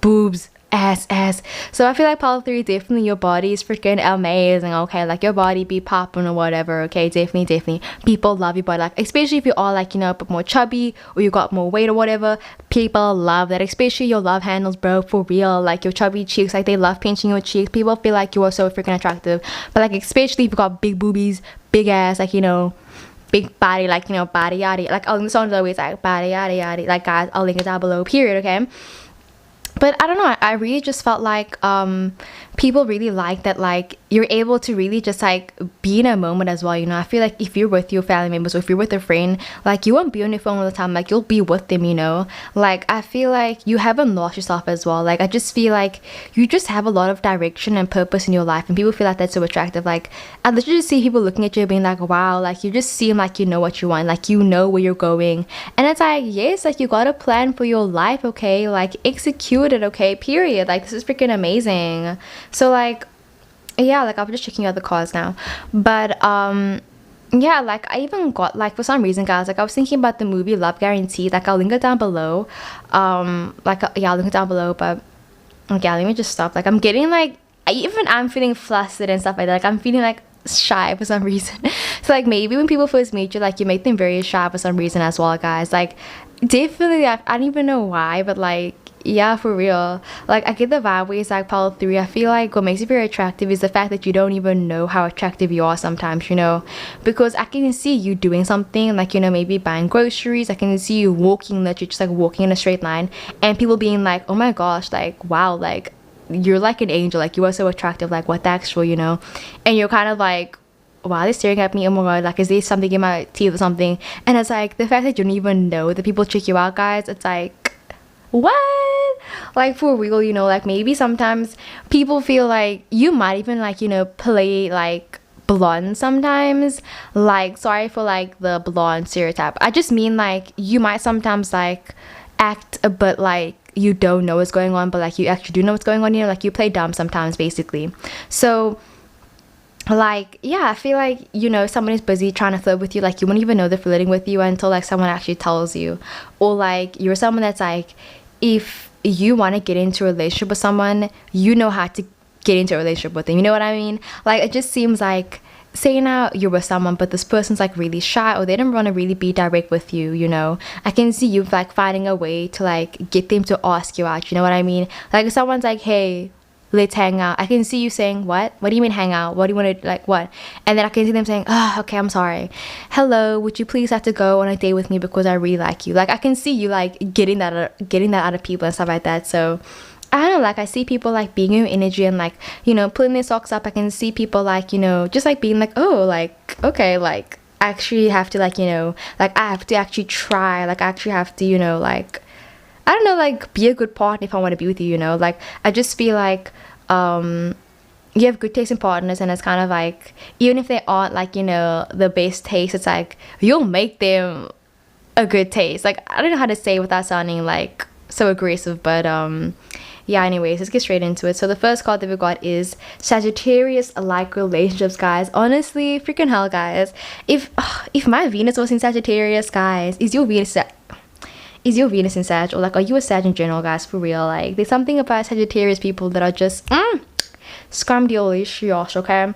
boobs, ass. So I feel like part 3, definitely your body is freaking amazing, okay? Like, your body be popping or whatever, okay? Definitely people love your body, like, especially if you are like, you know, a bit more chubby or you got more weight or whatever. People love that, especially your love handles, bro, for real. Like, your chubby cheeks, like, they love pinching your cheeks. People feel like you are so freaking attractive. But like, especially if you got big boobies, big ass, like, you know, big body, like, you know, body yaddy. Like, I'll link the song always like body yaddy. Like, guys, I'll link it down below, period, okay? But I don't know, I really just felt like people really like that, like, you're able to really just like be in a moment as well, you know. I feel like if you're with your family members or if you're with a friend, like, you won't be on your phone all the time, like, you'll be with them, you know. Like, I feel like you haven't lost yourself as well. Like, I just feel like you just have a lot of direction and purpose in your life, and people feel like that's so attractive. Like, I literally just see people looking at you being like, wow, like, you just seem like you know what you want, like, you know where you're going. And it's like, yes, like, you got a plan for your life, okay? Like, execute it, okay, period. Like, this is freaking amazing. So like, yeah, like, I'm just checking out the cards now, but yeah, like, I even got, like, for some reason, guys, like, I was thinking about the movie Love Guaranteed. Like, I'll link it down below, like, yeah, I'll link it down below. But okay, let me just stop. Like, I'm getting like, I'm feeling flustered and stuff like that. Like, I'm feeling like shy for some reason. So like, maybe when people first meet you, like, you make them very shy for some reason as well, guys. Like, definitely, I don't even know why, but like, yeah, for real. Like, I get the vibe where it's like part 3. I feel like what makes you very attractive is the fact that you don't even know how attractive you are sometimes, you know, because I can see you doing something, like, you know, maybe buying groceries. I can see you walking, literally just like walking in a straight line, and people being like, oh my gosh, like, wow, like, you're like an angel, like, you are so attractive, like, what the actual, you know. And you're kind of like, wow, they're staring at me, oh my god, like, is there something in my teeth or something? And it's like, the fact that you don't even know that people check you out, guys, it's like, what? Like, for real, you know. Like, maybe sometimes people feel like you might even, like, you know, play like blonde sometimes. Like, sorry for like the blonde stereotype, I just mean like you might sometimes like act a bit like you don't know what's going on, but like you actually do know what's going on, you know. Like, you play dumb sometimes basically. So like, yeah, I feel like, you know, someone is busy trying to flirt with you, like, you won't even know they're flirting with you until like someone actually tells you. Or like, you're someone that's like, if you want to get into a relationship with someone, you know how to get into a relationship with them, you know what I mean? Like, it just seems like say now you're with someone, but this person's like really shy, or they don't want to really be direct with you, you know, I can see you like finding a way to like get them to ask you out, you know what I mean? Like if someone's like, hey, let's hang out, I can see you saying, what do you mean hang out, what do you want to, like, what? And then I can see them saying, oh, okay, I'm sorry, hello, would you please have to go on a date with me because I really like you. Like I can see you like getting that out of people and stuff like that. So I don't know, like I see people like being in energy and like, you know, putting their socks up. I can see people like, you know, just like being like, oh, like, okay, like I actually have to, like, you know, like I have to actually try, like I actually have to, you know, like, I don't know, like be a good partner if I want to be with you, you know. Like I just feel like you have good taste in partners, and it's kind of like, even if they aren't like, you know, the best taste, it's like you'll make them a good taste. Like I don't know how to say it without sounding like so aggressive, but yeah, anyways, let's get straight into it. So the first card that we got is Sagittarius like relationships, guys. Honestly, freaking hell, guys, if my Venus was in Sagittarius, guys, is your Venus in Sag, or like are you a Sag in general, guys? For real, like there's something about Sagittarius people that are just scrumdiddly, okay?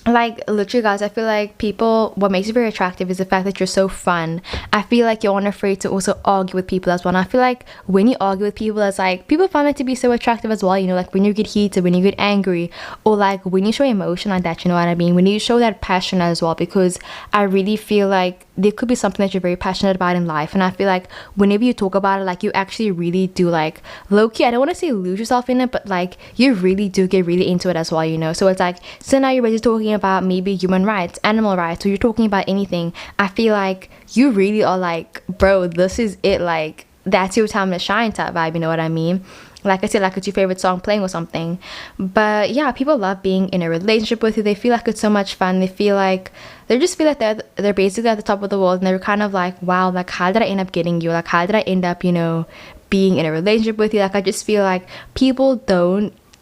Like literally, guys, I feel like people, what makes you very attractive is the fact that you're so fun. I feel like you're unafraid to also argue with people as well, and I feel like when you argue with people, it's like people find that to be so attractive as well, you know, like when you get heated, when you get angry, or like when you show emotion like that, you know what I mean, when you show that passion as well. Because I really feel like there could be something that you're very passionate about in life, and I feel like whenever you talk about it, like you actually really do, like low-key, I don't want to say lose yourself in it, but like you really do get really into it as well, you know. So it's like, so now you're ready talking about maybe human rights, animal rights, or you're talking about anything, I feel like you really are like, bro, this is it, like that's your time to shine type vibe, you know what I mean? Like I said, like it's your favorite song playing or something. But yeah, people love being in a relationship with you. They feel like it's so much fun. They just feel like they're basically at the top of the world, and they're kind of like, wow, like how did I end up getting you? Like how did I end up, you know, being in a relationship with you? Like I just feel like people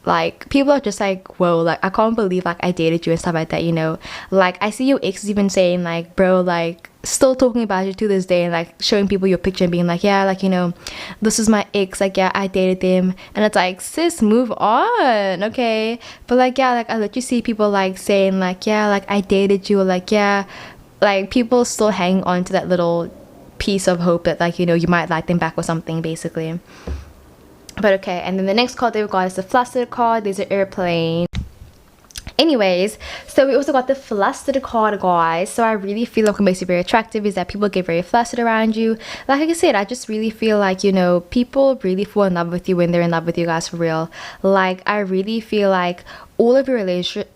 are just like, whoa, like I can't believe like I dated you and stuff like that, you know. Like I see your exes even saying like, bro, like still talking about you to this day, and like showing people your picture and being like, yeah, like, you know, this is my ex, like yeah, I dated them. And it's like, sis, move on, okay? But like yeah, like I let you see people like saying like, yeah, like I dated you, or like yeah, like people still hang on to that little piece of hope that, like, you know, you might like them back or something, basically. But okay, and then the next card that we got is the flustered card. There's an airplane. Anyways, so we also got the flustered card, guys. So I really feel like what makes you very attractive is that people get very flustered around you. Like I said, I just really feel like, you know, people really fall in love with you when they're in love with you, guys, for real. Like I really feel like all of your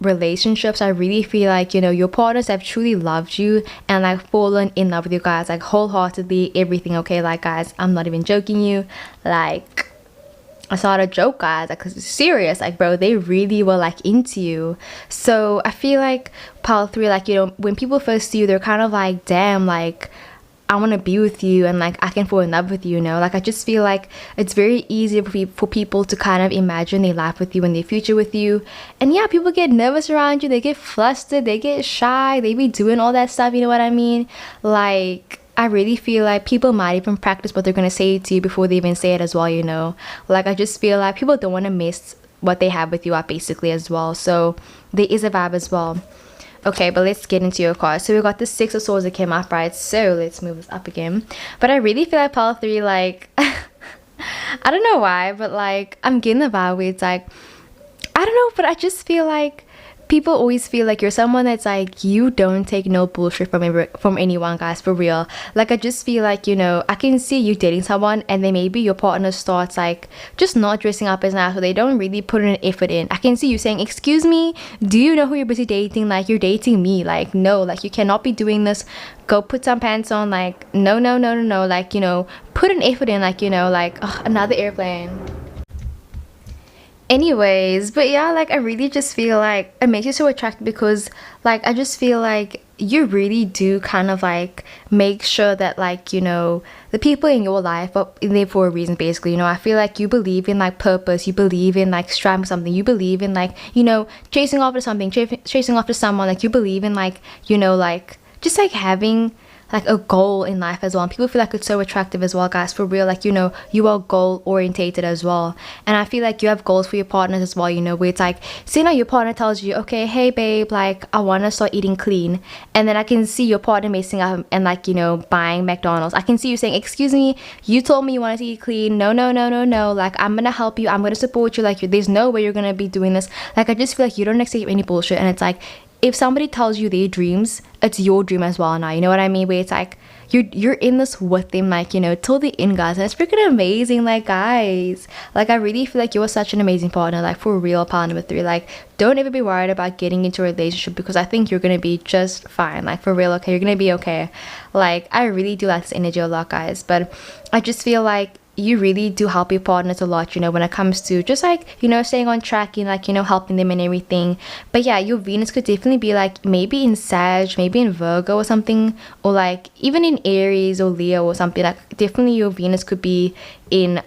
relationships, I really feel like, you know, your partners have truly loved you and like fallen in love with you, guys, like wholeheartedly, everything, okay? Like guys, I'm not even joking you, like it's not a joke, guys, like, 'cause it's serious, like bro, they really were like into you. So I feel like pile 3, like, you know, when people first see you, they're kind of like, damn, like I want to be with you, and like I can fall in love with you, you know. Like I just feel like it's very easy for people to kind of imagine their life with you and their future with you. And yeah, people get nervous around you, they get flustered, they get shy, they be doing all that stuff, you know what I mean? Like I really feel like people might even practice what they're going to say to you before they even say it as well, you know. Like I just feel like people don't want to miss what they have with you up, basically, as well. So there is a vibe as well. Okay, but let's get into your cards. So we got the 6 of Swords that came up, right? So let's move this up again. But I really feel like pile 3, like I don't know why, but like I'm getting the vibe where it's like, I don't know, but I just feel like people always feel like you're someone that's like, you don't take no bullshit from anyone, guys, for real. Like I just feel like, you know, I can see you dating someone and then maybe your partner starts like just not dressing up as nice, or they don't really put an effort in. I can see you saying, excuse me, do you know who you're busy dating? Like you're dating me, like no, like you cannot be doing this, go put some pants on, like no, like, you know, put an effort in, like, you know, like ugh, another airplane. Anyways, but yeah, like I really just feel like it makes you so attractive because like I just feel like you really do kind of like make sure that, like, you know, the people in your life are in there for a reason, basically, you know. I feel like you believe in like purpose, you believe in like striving for something, you believe in like, you know, chasing after something, chasing after someone, like you believe in like, you know, like just like having a goal in life as well. And people feel like it's so attractive as well, guys, for real. Like, you know, you are goal orientated as well. And I feel like you have goals for your partners as well, you know, where it's like, see now your partner tells you, okay, hey babe, like I want to start eating clean. And then I can see your partner messing up and like, you know, buying McDonald's. I can see you saying, excuse me, you told me you wanted to eat clean. No, no, no, no, no. Like, I'm going to help you. I'm going to support you. Like, there's no way you're going to be doing this. Like, I just feel like you don't accept any bullshit. And it's like, if somebody tells you their dreams, it's your dream as well now. You know what I mean? Where it's like, you're in this with them, like, you know, till the end, guys. And it's freaking amazing, like, guys. Like, I really feel like you're such an amazing partner, like, for real, partner number 3. Like, don't ever be worried about getting into a relationship, because I think you're gonna be just fine. Like, for real, okay? You're gonna be okay. Like, I really do like this energy a lot, guys. But I just feel like you really do help your partners a lot, you know, when it comes to just like, you know, staying on track and like, you know, helping them and everything. But yeah, your Venus could definitely be like maybe in Sag, maybe in Virgo or something, or like even in Aries or Leo or something. Like, definitely your Venus could be in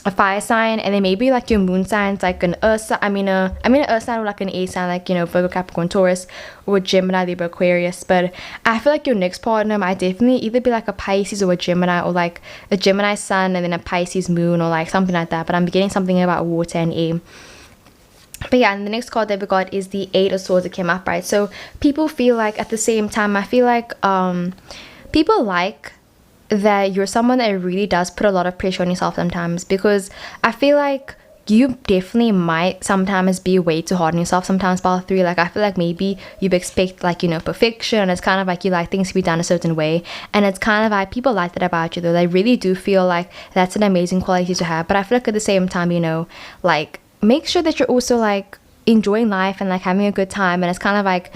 a fire sign, and then maybe like your moon sign's like an earth sign, an earth sign, or like an air sign, like, you know, Virgo, Capricorn, Taurus, or Gemini, Libra, Aquarius. But I feel like your next partner might definitely either be like a Pisces or a Gemini, or like a Gemini sun and then a Pisces moon, or like something like that. But I'm getting something about water and air. But yeah, and the next card that we got is the 8 of Swords that came up, right? So people feel like at the same time, I feel like people like that you're someone that really does put a lot of pressure on yourself sometimes, because I feel like you definitely might sometimes be way too hard on yourself sometimes, part 3. Like, I feel like maybe you expect like, you know, perfection, and it's kind of like you like things to be done a certain way, and it's kind of like people like that about you though. They really do feel like that's an amazing quality to have. But I feel like at the same time, you know, like, make sure that you're also like enjoying life and like having a good time, and it's kind of like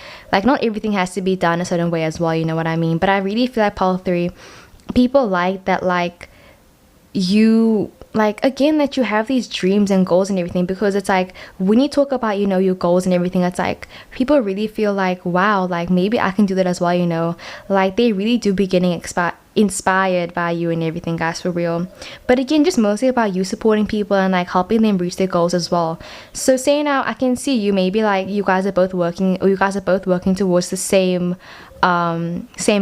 not everything has to be done a certain way as well, you know what I mean? But I really feel like part 3, people like that, like, you like, again, that you have these dreams and goals and everything, because it's like when you talk about, you know, your goals and everything, it's like people really feel like, wow, like maybe I can do that as well, you know, like they really do be getting inspired by you and everything, guys, for real. But again, just mostly about you supporting people and like helping them reach their goals as well. So say now I can see you maybe like you guys are both working towards the same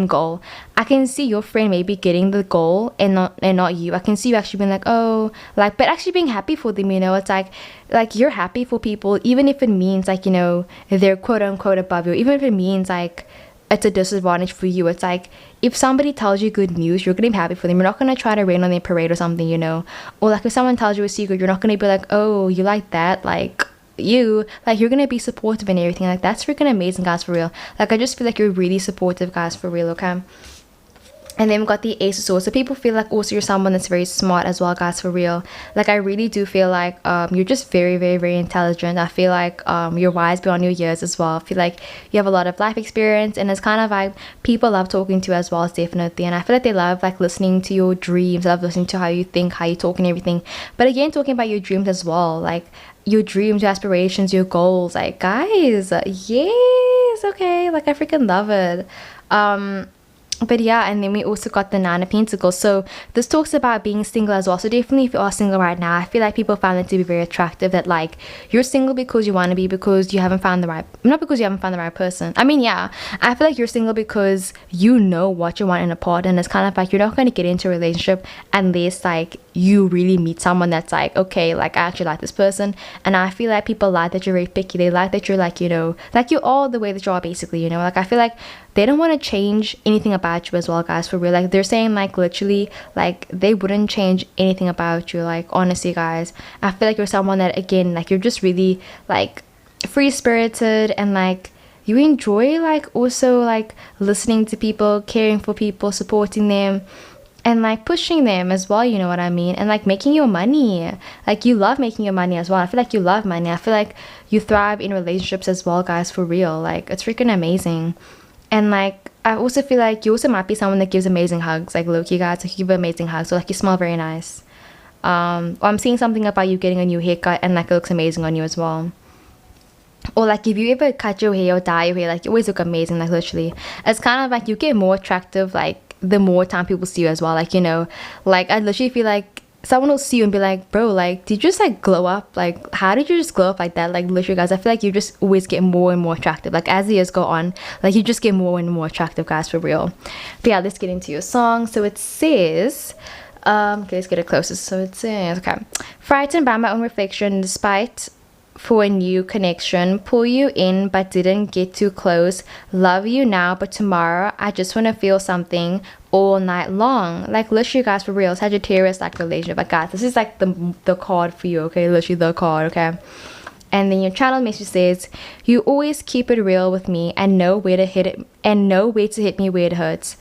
goal. I can see your friend maybe getting the goal and not you. I can see you actually being like, oh, like, but actually being happy for them, you know. It's like you're happy for people, even if it means like, you know, they're quote unquote above you, even if it means like it's a disadvantage for you. It's like if somebody tells you good news, you're gonna be happy for them. You're not gonna try to rain on their parade or something, you know. Or like if someone tells you a secret, you're not gonna be like, oh, you like that, like you're gonna be supportive and everything. Like, that's freaking amazing, guys, for real. Like, I just feel like you're really supportive, guys, for real, okay? And then we got the Ace of Swords. So people feel like also you're someone that's very smart as well, guys, for real. Like, I really do feel like you're just very, very, very intelligent. I feel like you're wise beyond your years as well. I feel like you have a lot of life experience, and it's kind of like people love talking to you as well, definitely. And I feel like they love like listening to your dreams, love listening to how you think, how you talk and everything. But again, talking about your dreams as well, like your dreams, your aspirations, your goals, like, guys, yes, okay, like I freaking love it. But yeah, and then we also got the 9 of Pentacles. So this talks about being single as well. So definitely if you are single right now, I feel like people find it to be very attractive that like you're single because you want to be, because you haven't found the right, not because you haven't found the right person. I mean, yeah, I feel like you're single because you know what you want in a partner, and it's kind of like you're not going to get into a relationship unless like you really meet someone that's like, okay, like I actually like this person. And I feel like people like that you're very picky. They like that you're like, you know, like you're all the way that you are, basically, you know. Like I feel like they don't want to change anything about you as well, guys, for real. Like they're saying like literally like they wouldn't change anything about you. Like honestly, guys, I feel like you're someone that, again, like you're just really like free spirited, and like you enjoy like also like listening to people, caring for people, supporting them, and like pushing them as well, you know what I mean? And like making your money. Like you love making your money as well. I feel like you love money. I feel like you thrive in relationships as well, guys, for real. Like it's freaking amazing. And like I also feel like you also might be someone that gives amazing hugs, like low-key, guys. Like you give amazing hugs, so like you smell very nice. Or I'm seeing something about you getting a new haircut, and like it looks amazing on you as well. Or like if you ever cut your hair or dye your hair, like you always look amazing. Like literally, it's kind of like you get more attractive like the more time people see you as well. Like, you know, like I literally feel like someone will see you and be like, bro, like, did you just like glow up? Like, how did you just glow up like that? Like, literally, guys, I feel like you just always get more and more attractive. Like, as the years go on, like, you just get more and more attractive, guys, for real. But yeah, let's get into your song. So it says, okay, let's get it closer. So it says, okay, frightened by my own reflection, despite for a new connection, pull you in but didn't get too close, love you now but tomorrow I just want to feel something all night long. Like, literally, guys, for real, Sagittarius like relationship. But guys, this is like the card for you, okay? Literally the card, okay? And then your channel message says, you always keep it real with me and know where to hit it and know where to hit me where it hurts.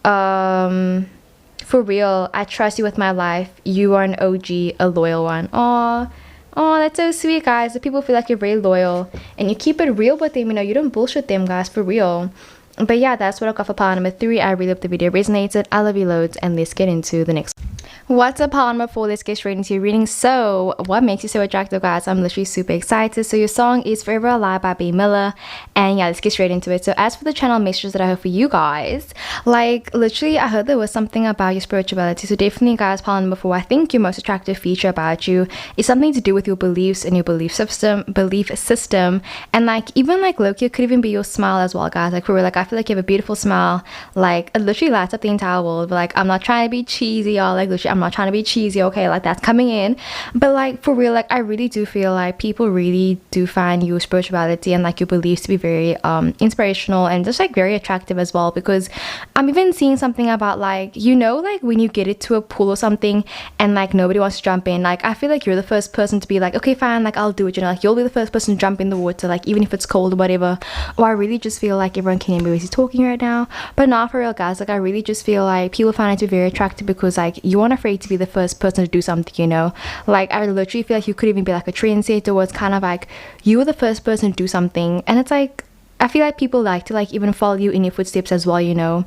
For real, I trust you with my life. You are an OG, a loyal one. Oh, that's so sweet, guys. The people feel like you're very loyal and you keep it real with them. You know, you don't bullshit them, guys, for real. But yeah, that's what I got for pile number 3. I really hope the video resonated. I love you loads, and let's get into the next one. What's up, pile number 4? Let's get straight into your reading. So what makes you so attractive, guys? I'm literally super excited. So your song is Forever Alive by B Miller, and yeah, let's get straight into it. So as for the channel messages that I have for you guys, like, literally, I heard there was something about your spirituality. So definitely, guys, pile number 4, I think your most attractive feature about you is something to do with your beliefs and your belief system, and like, even like Loki, it could even be your smile as well, guys. Like, for real, like, I feel like you have a beautiful smile. Like, it literally lights up the entire world. But like, I'm not trying to be cheesy, y'all. Like, literally, I'm not trying to be cheesy, okay? Like, that's coming in. But like, for real, like, I really do feel like people really do find your spirituality and like your beliefs to be very inspirational and just like very attractive as well. Because I'm even seeing something about like, you know, like when you get into a pool or something and like nobody wants to jump in, like I feel like you're the first person to be like, okay, fine, like I'll do it, you know, like you'll be the first person to jump in the water, like even if it's cold or whatever. Or I really just feel like everyone can hear me talking right now. But not for real, guys. Like, I really just feel like people find it to be very attractive because like you aren't afraid to be the first person to do something, you know. Like, I literally feel like you could even be like a trendsetter, or it's kind of like you were the first person to do something, and it's like I feel like people like to like even follow you in your footsteps as well, you know.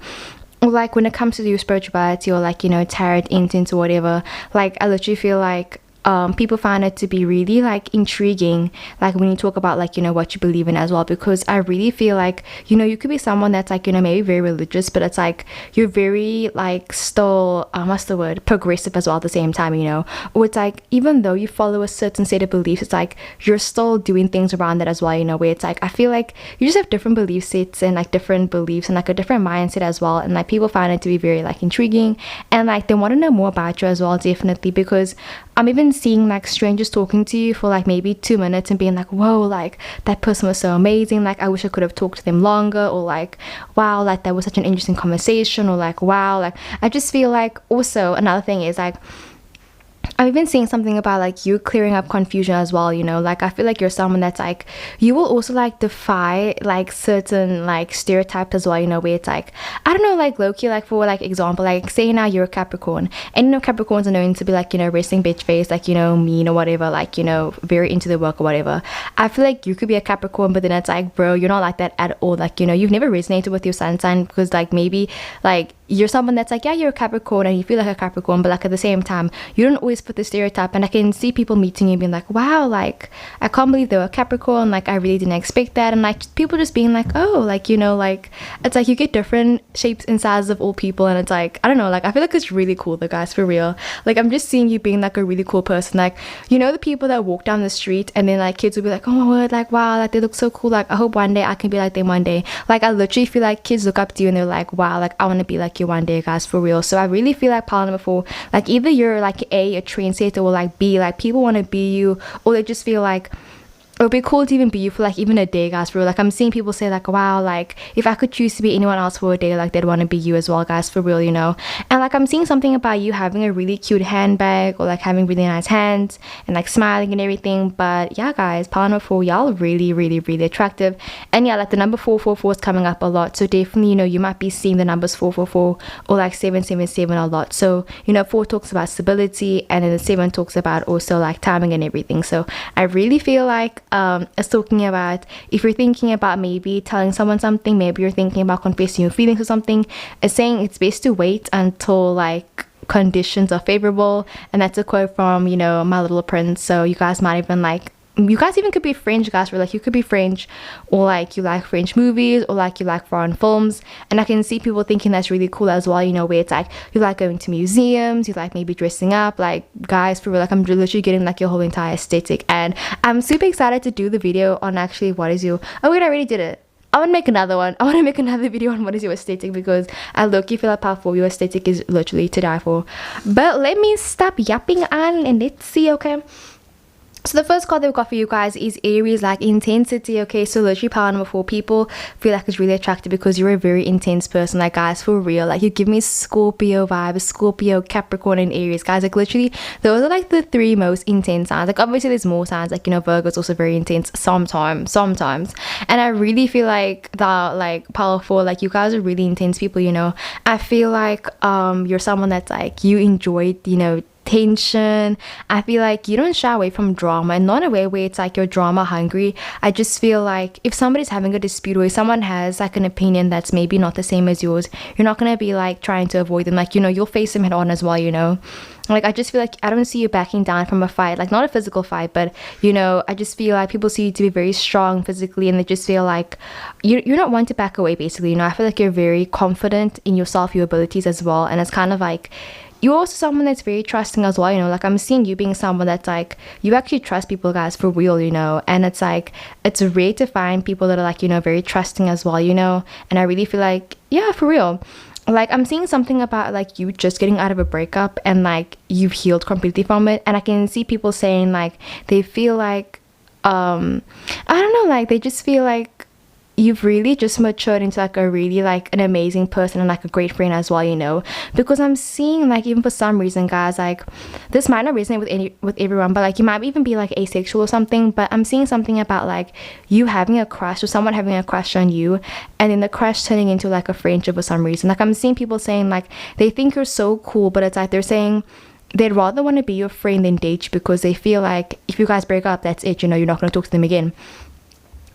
Or like when it comes to your spirituality or like, you know, tarot incense or whatever, like I literally feel like people find it to be really like intriguing, like when you talk about like, you know, what you believe in as well. Because I really feel like, you know, you could be someone that's like, you know, maybe very religious, but it's like you're very like still what's the word, progressive as well at the same time, you know. Or it's like even though you follow a certain set of beliefs, it's like you're still doing things around that as well, you know, where it's like I feel like you just have different belief sets and like different beliefs and like a different mindset as well. And like people find it to be very like intriguing and like they want to know more about you as well, definitely. Because I'm even seeing like strangers talking to you for like maybe 2 minutes and being like, whoa, like that person was so amazing, like I wish I could have talked to them longer, or like wow, like that was such an interesting conversation, or like wow, like I just feel like also another thing is like I've been seeing something about like you clearing up confusion as well, you know. Like I feel like you're someone that's like you will also like defy like certain like stereotypes as well, you know, where it's like I don't know, like low-key, like for like example, like say now you're a Capricorn, and you know Capricorns are known to be like, you know, resting bitch face, like, you know, mean or whatever, like, you know, very into the work or whatever. I feel like you could be a Capricorn, but then it's like, bro, you're not like that at all. Like, you know, you've never resonated with your sun sign because like maybe like you're someone that's like, yeah, you're a Capricorn and you feel like a Capricorn, but like at the same time you don't always put the stereotype. And I can see people meeting you being like, wow, like I can't believe they were a Capricorn, like I really didn't expect that. And like people just being like, oh, like, you know, like it's like you get different shapes and sizes of all people, and it's like I don't know, like I feel like it's really cool though, guys, for real. Like I'm just seeing you being like a really cool person. Like, you know, the people that walk down the street and then like kids will be like, oh my word, like wow, like they look so cool, like I hope one day I can be like them one day. Like I literally feel like kids look up to you and they're like, wow, like I want to be like you one day, guys, for real. So I really feel like pile number 4, like either you're like a trendsetter, or like B, like people want to be you, or they just feel like it would be cool to even be you for like even a day, guys, for real. Like I'm seeing people say like, wow, like if I could choose to be anyone else for a day, like they'd want to be you as well, guys, for real, you know. And like I'm seeing something about you having a really cute handbag, or like having really nice hands and like smiling and everything. But yeah, guys, pile number 4, y'all really attractive. And yeah, like the number 444 is coming up a lot, so definitely, you know, you might be seeing the numbers 444 or like 777 a lot. So, you know, 4 talks about stability, and then the 7 talks about also like timing and everything. So I really feel like it's talking about if you're thinking about maybe telling someone something, maybe you're thinking about confessing your feelings or something, it's saying it's best to wait until like conditions are favorable. And that's a quote from, you know, My Little Prince. So you guys might even like you guys even could be French guys, where like you could be French, or like you like French movies, or like you like foreign films. And I can see people thinking that's really cool as well, you know, where it's like you like going to museums, you like maybe dressing up. Like guys, for real, like I'm literally getting like your whole entire aesthetic. And I'm super excited to do the video on actually what is your, oh wait, I already did it. I want to make another one. I want to make another video on what is your aesthetic, because I low-key feel like powerful. Your aesthetic is literally to die for. But let me stop yapping on and let's see, okay? So the first card that we got for you guys is Aries, like intensity, okay? So literally power number 4, people feel like it's really attractive because you're a very intense person. Like guys, for real, like you give me Scorpio vibes, Scorpio, Capricorn, and Aries. Guys, like literally those are like the 3 most intense signs. Like obviously there's more signs, like, you know, Virgo's also very intense sometimes. And I really feel like that, like powerful, like you guys are really intense people, you know. I feel like you're someone that's like, you enjoy, you know, tension. I feel like you don't shy away from drama, and not in a way where it's like you're drama hungry. I just feel like if somebody's having a dispute, or if someone has like an opinion that's maybe not the same as yours, you're not gonna be like trying to avoid them. Like, you know, you'll face them head on as well, you know. Like I just feel like I don't see you backing down from a fight, like not a physical fight, but you know, I just feel like people see you to be very strong physically, and they just feel like you're not one to back away, basically, you know. I feel like you're very confident in yourself, your abilities as well, and it's kind of like you're also someone that's very trusting as well, you know. Like I'm seeing you being someone that's like, you actually trust people, guys, for real, you know. And it's like, it's rare to find people that are like, you know, very trusting as well, you know. And I really feel like, yeah, for real, like I'm seeing something about like you just getting out of a breakup and like you've healed completely from it. And I can see people saying like they feel like I don't know, like they just feel like you've really just matured into like a really like an amazing person and like a great friend as well, you know. Because I'm seeing like, even for some reason, guys, like this might not resonate with everyone, but like you might even be like asexual or something, but I'm seeing something about like you having a crush, or someone having a crush on you, and then the crush turning into like a friendship for some reason. Like I'm seeing people saying like they think you're so cool, but it's like they're saying they'd rather want to be your friend than date you, because they feel like if you guys break up, that's it, you know, you're not going to talk to them again.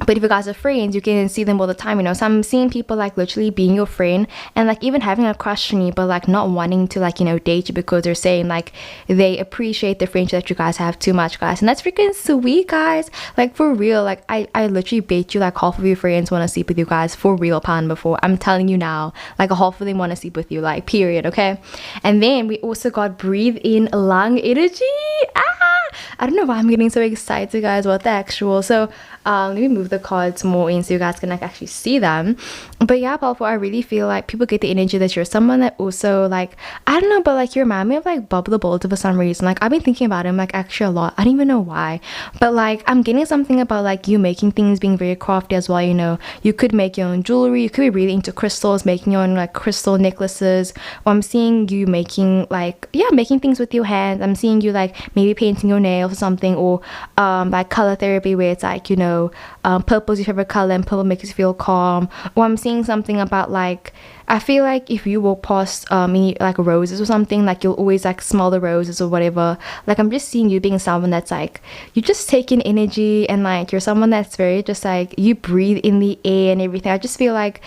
But if you guys are friends, you can see them all the time, you know. So I'm seeing people like literally being your friend and like even having a crush on you, but like not wanting to like, you know, date you, because they're saying like they appreciate the friendship that you guys have too much, guys. And that's freaking sweet, guys. Like for real, like I literally bet you like half of your friends want to sleep with you, guys, for real, pan before. I'm telling you now, like a half of them want to sleep with you, like period, okay? And then we also got breathe in lung energy. I don't know why I'm getting so excited, guys. What the actual? So let me move the cards more in so you guys can like actually see them. But yeah, powerful. I really feel like people get the energy that you're someone that also like, I don't know, but like you remind me of like Bob the Builder for some reason. Like I've been thinking about him like actually a lot. I don't even know why, but like I'm getting something about like you making things, being very crafty as well, you know. You could make your own jewelry, you could be really into crystals, making your own like crystal necklaces, or I'm seeing you making like, yeah, making things with your hands. I'm seeing you like maybe painting your nails or something, or like color therapy, where it's like, you know, purple's your favorite color and purple makes you feel calm. Or I'm seeing something about like, I feel like if you walk past like roses or something, like you'll always like smell the roses or whatever. Like I'm just seeing you being someone that's like, you just take in energy, and like you're someone that's very just like, you breathe in the air and everything. I just feel like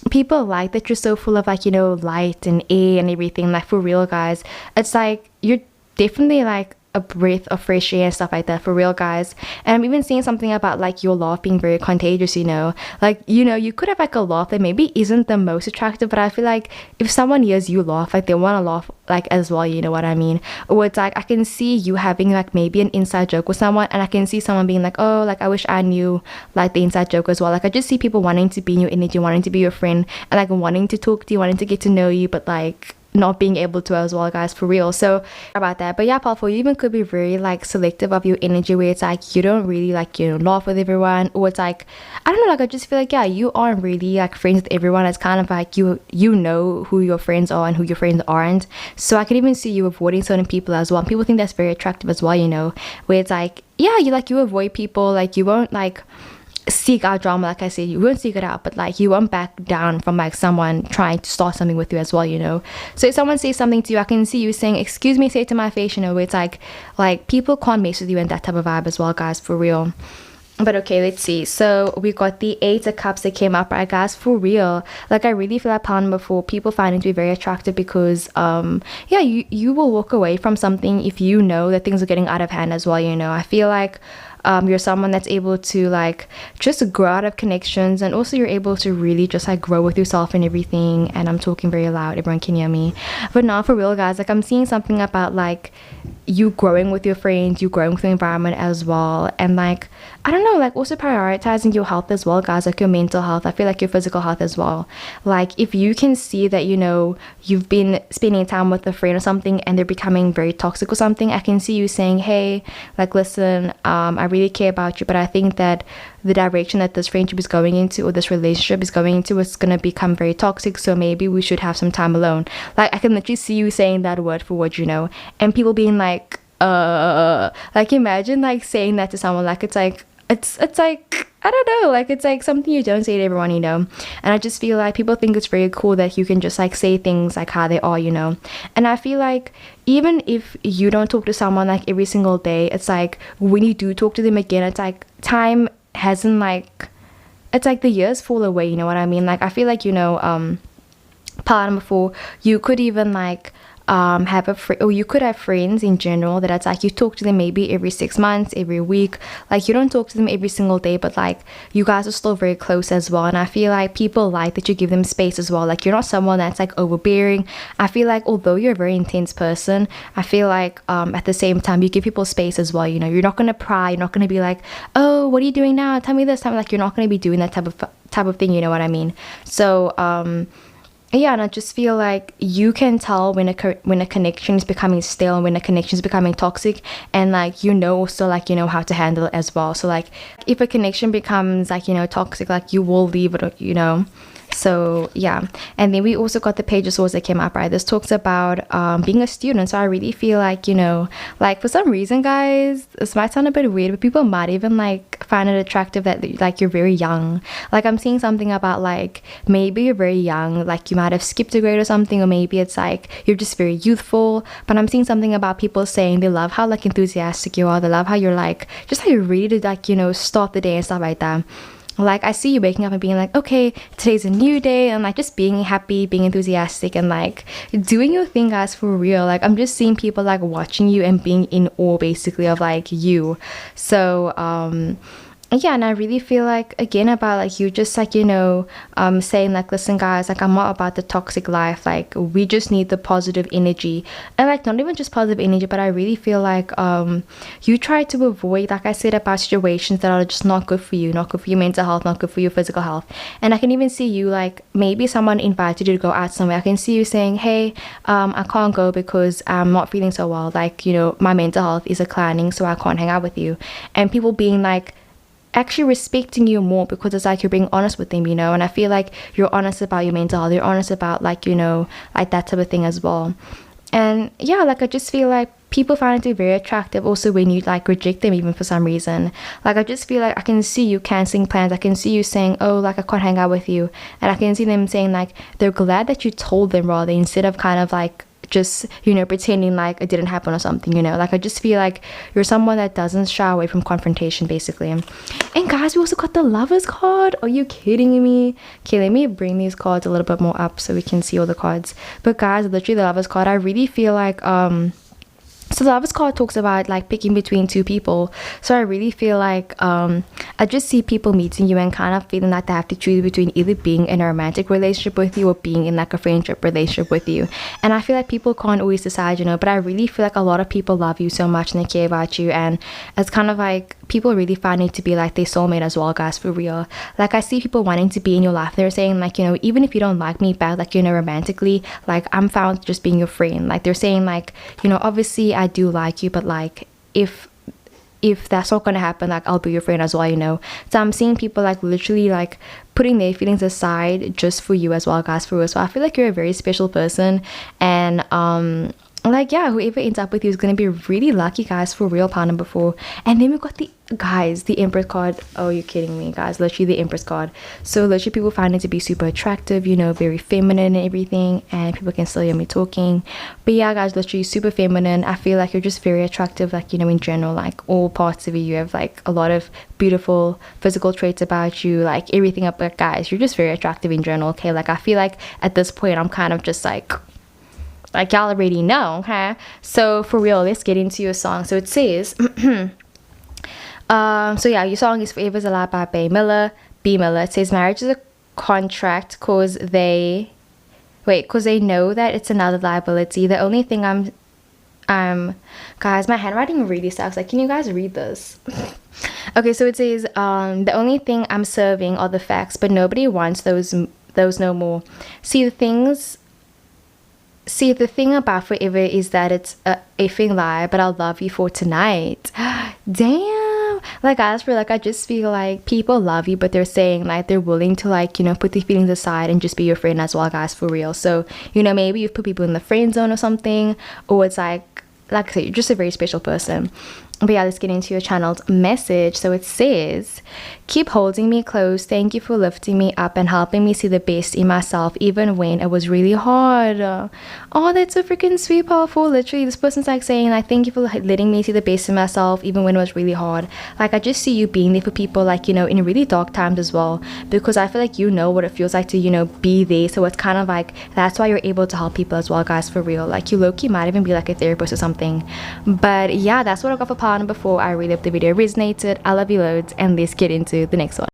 people like that you're so full of like, you know, light and air and everything. Like for real, guys, it's like you're definitely like a breath of fresh air and stuff like that, for real, guys. And I'm even seeing something about like your laugh being very contagious, you know. Like, you know, you could have like a laugh that maybe isn't the most attractive, but I feel like if someone hears you laugh, like they want to laugh like as well, you know what I mean. Or it's like I can see you having like maybe an inside joke with someone, and I can see someone being like, oh, like I wish I knew like the inside joke as well. Like I just see people wanting to be in your energy, wanting to be your friend, and like wanting to talk to you, wanting to get to know you, but like not being able to as well, guys, for real. So about that. But yeah, powerful, you even could be very like selective of your energy, where it's like you don't really like, you know, laugh with everyone, or it's like, I don't know, like I just feel like, yeah, you aren't really like friends with everyone. It's kind of like you know who your friends are and who your friends aren't. So I could even see you avoiding certain people as well. People think that's very attractive as well, you know, where it's like, yeah, you avoid people, like you won't like seek out drama. Like I said, you won't seek it out, but like you won't back down from like someone trying to start something with you as well, you know. So if someone says something to you, I can see you saying, excuse me, say it to my face, you know, where it's like people can't mess with you and that type of vibe as well, guys, for real. But okay, let's see. So we got the Eight of Cups that came up, right, guys? For real, like I really feel like plan before people find it to be very attractive because yeah, you will walk away from something if you know that things are getting out of hand as well. You know, I feel like you're someone that's able to like just grow out of connections, and also you're able to really just like grow with yourself and everything. And I'm talking very loud, everyone can hear me. But now for real, guys, like I'm seeing something about like you growing with your friends, you growing with the environment as well, and like I don't know, like also prioritizing your health as well, guys, like your mental health. I feel like your physical health as well. Like if you can see that, you know, you've been spending time with a friend or something and they're becoming very toxic or something, I can see you saying, hey, like listen, I really care about you, but I think that the direction that this friendship is going into or this relationship is going into is going to become very toxic, so maybe we should have some time alone. Like I can literally see you saying that word for word, you know, and people being like imagine like saying that to someone, like it's like I don't know, like it's like something you don't say to everyone, you know. And I just feel like people think it's very cool that you can just like say things like how they are, you know. And I feel like even if you don't talk to someone like every single day, it's like when you do talk to them again, it's like time hasn't like, it's like the years fall away, you know what I mean? Like I feel like, you know, pardon before you could even like have a friend, or you could have friends in general that it's like you talk to them maybe every 6 months, every week. Like you don't talk to them every single day, but like you guys are still very close as well. And I feel like people like that you give them space as well. Like you're not someone that's like overbearing. I feel like although you're a very intense person, I feel like at the same time you give people space as well, you know. You're not gonna pry, you're not gonna be like, oh, what are you doing now, tell me this time. Like you're not gonna be doing that type of thing, you know what I mean? So yeah, and I just feel like you can tell when a connection is becoming stale, when a connection is becoming toxic, and like you know also like you know how to handle it as well. So like if a connection becomes like, you know, toxic, like you will leave it, you know. So yeah, and then we also got the Page of Swords that came up, right? This talks about being a student. So I really feel like, you know, like for some reason, guys, this might sound a bit weird, but people might even like find it attractive that like you're very young. Like I'm seeing something about like maybe you're very young, like you might have skipped a grade or something, or maybe it's like you're just very youthful. But I'm seeing something about people saying they love how like enthusiastic you are, they love how you're like just how you're ready to like, you know, start the day and stuff like that. Like I see you waking up and being like, okay, today's a new day, and like just being happy, being enthusiastic, and like doing your thing, guys, for real. Like I'm just seeing people like watching you and being in awe basically of like you. So yeah, and I really feel like again about like you just like, you know, saying like, listen guys, like I'm not about the toxic life, like we just need the positive energy. And like not even just positive energy, but I really feel like you try to avoid, like I said, about situations that are just not good for you, not good for your mental health, not good for your physical health. And I can even see you like maybe someone invited you to go out somewhere, I can see you saying, hey, I can't go because I'm not feeling so well, like, you know, my mental health is declining, so I can't hang out with you. And people being like actually respecting you more because it's like you're being honest with them, you know. And I feel like you're honest about your mental health, you're honest about like, you know, like that type of thing as well. And yeah, like I just feel like people find it to be very attractive also when you like reject them even for some reason. Like I just feel like I can see you cancelling plans, I can see you saying, oh, like I can't hang out with you, and I can see them saying like they're glad that you told them, rather, instead of kind of like just, you know, pretending like it didn't happen or something, you know. Like I just feel like you're someone that doesn't shy away from confrontation basically. And guys, we also got the Lovers card. Are you kidding me? Okay, let me bring these cards a little bit more up so we can see all the cards. But guys, literally the Lovers card, I really feel like so the Lovers card talks about like picking between two people. So I really feel like I just see people meeting you and kind of feeling like they have to choose between either being in a romantic relationship with you or being in like a friendship relationship with you. And I feel like people can't always decide, you know, but I really feel like a lot of people love you so much and they care about you, and it's kind of like people really find it to be like their soulmate as well, guys, for real. Like I see people wanting to be in your life, they're saying like, you know, even if you don't like me back, like, you know, romantically, like I'm found just being your friend. Like they're saying like, you know, obviously I do like you, but like if that's not gonna happen, like I'll be your friend as well, you know. So I'm seeing people like literally like putting their feelings aside just for you as well, guys, for real. So I feel like you're a very special person, and like, yeah, whoever ends up with you is gonna be really lucky, guys, for real, pound number 4. And then we got the guys, the Empress card. Oh, you're kidding me, guys. Literally the Empress card. So literally people find it to be super attractive, you know, very feminine and everything, and people can still hear me talking. But yeah, guys, literally super feminine. I feel like you're just very attractive, like, you know, in general, like all parts of you have like a lot of beautiful physical traits about you, like everything up. Like, guys, you're just very attractive in general. Okay, like I feel like at this point I'm kind of just like y'all already know. Okay, so for real, let's get into your song. So it says so yeah, your song is Forever's a Lie by B Miller. It says marriage is a contract cause they know that it's another liability. The only thing guys, my handwriting really sucks. Like, can you guys read this? Okay, so it says the only thing I'm serving are the facts, but nobody wants those no more. See, the thing about forever is that it's a effing lie, but I'll love you for tonight. Damn. Like, guys, for like, I just feel like people love you, but they're saying like they're willing to, like, you know, put their feelings aside and just be your friend as well, guys, for real. So, you know, maybe you've put people in the friend zone or something, or it's like I said, you're just a very special person. But yeah, let's get into your channel's message. So it says, keep holding me close. Thank you for lifting me up and helping me see the best in myself, even when it was really hard. Oh, that's so freaking sweet, powerful. Literally, this person's like saying, like, thank you for letting me see the best in myself, even when it was really hard. Like, I just see you being there for people, like, you know, in really dark times as well, because I feel like you know what it feels like to, you know, be there. So it's kind of like, that's why you're able to help people as well, guys, for real. Like, you low-key might even be like a therapist or something. But yeah, that's what I got for part number 4. I really hope the video resonated. I love you loads, and let's get into the next one.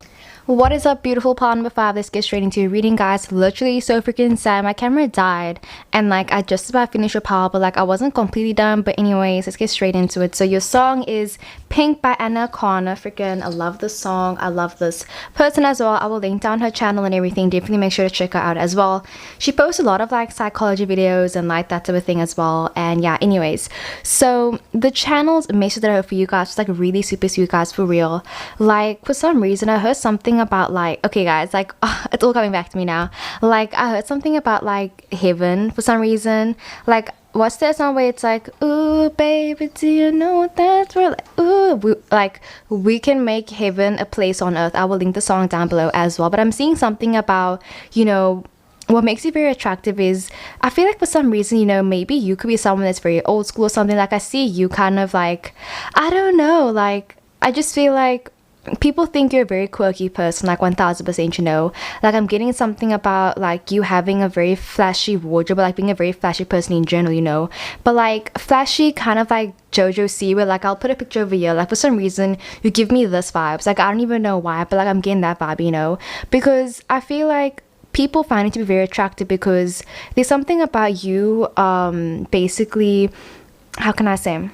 What is up, beautiful? Part number 5. Let's get straight into your reading, guys. Literally so freaking sad. My camera died, and like I just about finished your power, but like I wasn't completely done. But anyways, let's get straight into it. So your song is Pink by Anna Connor. Freaking I love this song. I love this person as well. I will link down her channel and everything. Definitely make sure to check her out as well. She posts a lot of like psychology videos and like that type of thing as well. And yeah, anyways, so the channel's message that I have for you guys is like really super sweet, guys, for real. Like, for some reason I heard something about like, okay guys, like it's all coming back to me now. Like, I heard something about like heaven for some reason. Like, what's that song where it's like, ooh baby, do you know what that's for? Like, ooh, we can make heaven a place on earth. I will link the song down below as well. But I'm seeing something about, you know, what makes you very attractive is, I feel like for some reason, you know, maybe you could be someone that's very old school or something. Like, I see you kind of like, I don't know, like, I just feel like people think you're a very quirky person, like 1000%, you know. Like, I'm getting something about like you having a very flashy wardrobe, like being a very flashy person in general, you know. But like flashy kind of like JoJo Siwa. Like, I'll put a picture over here. Like, for some reason you give me this vibes. Like, I don't even know why, but like I'm getting that vibe, you know, because I feel like people find it to be very attractive because there's something about you, basically, how can I say,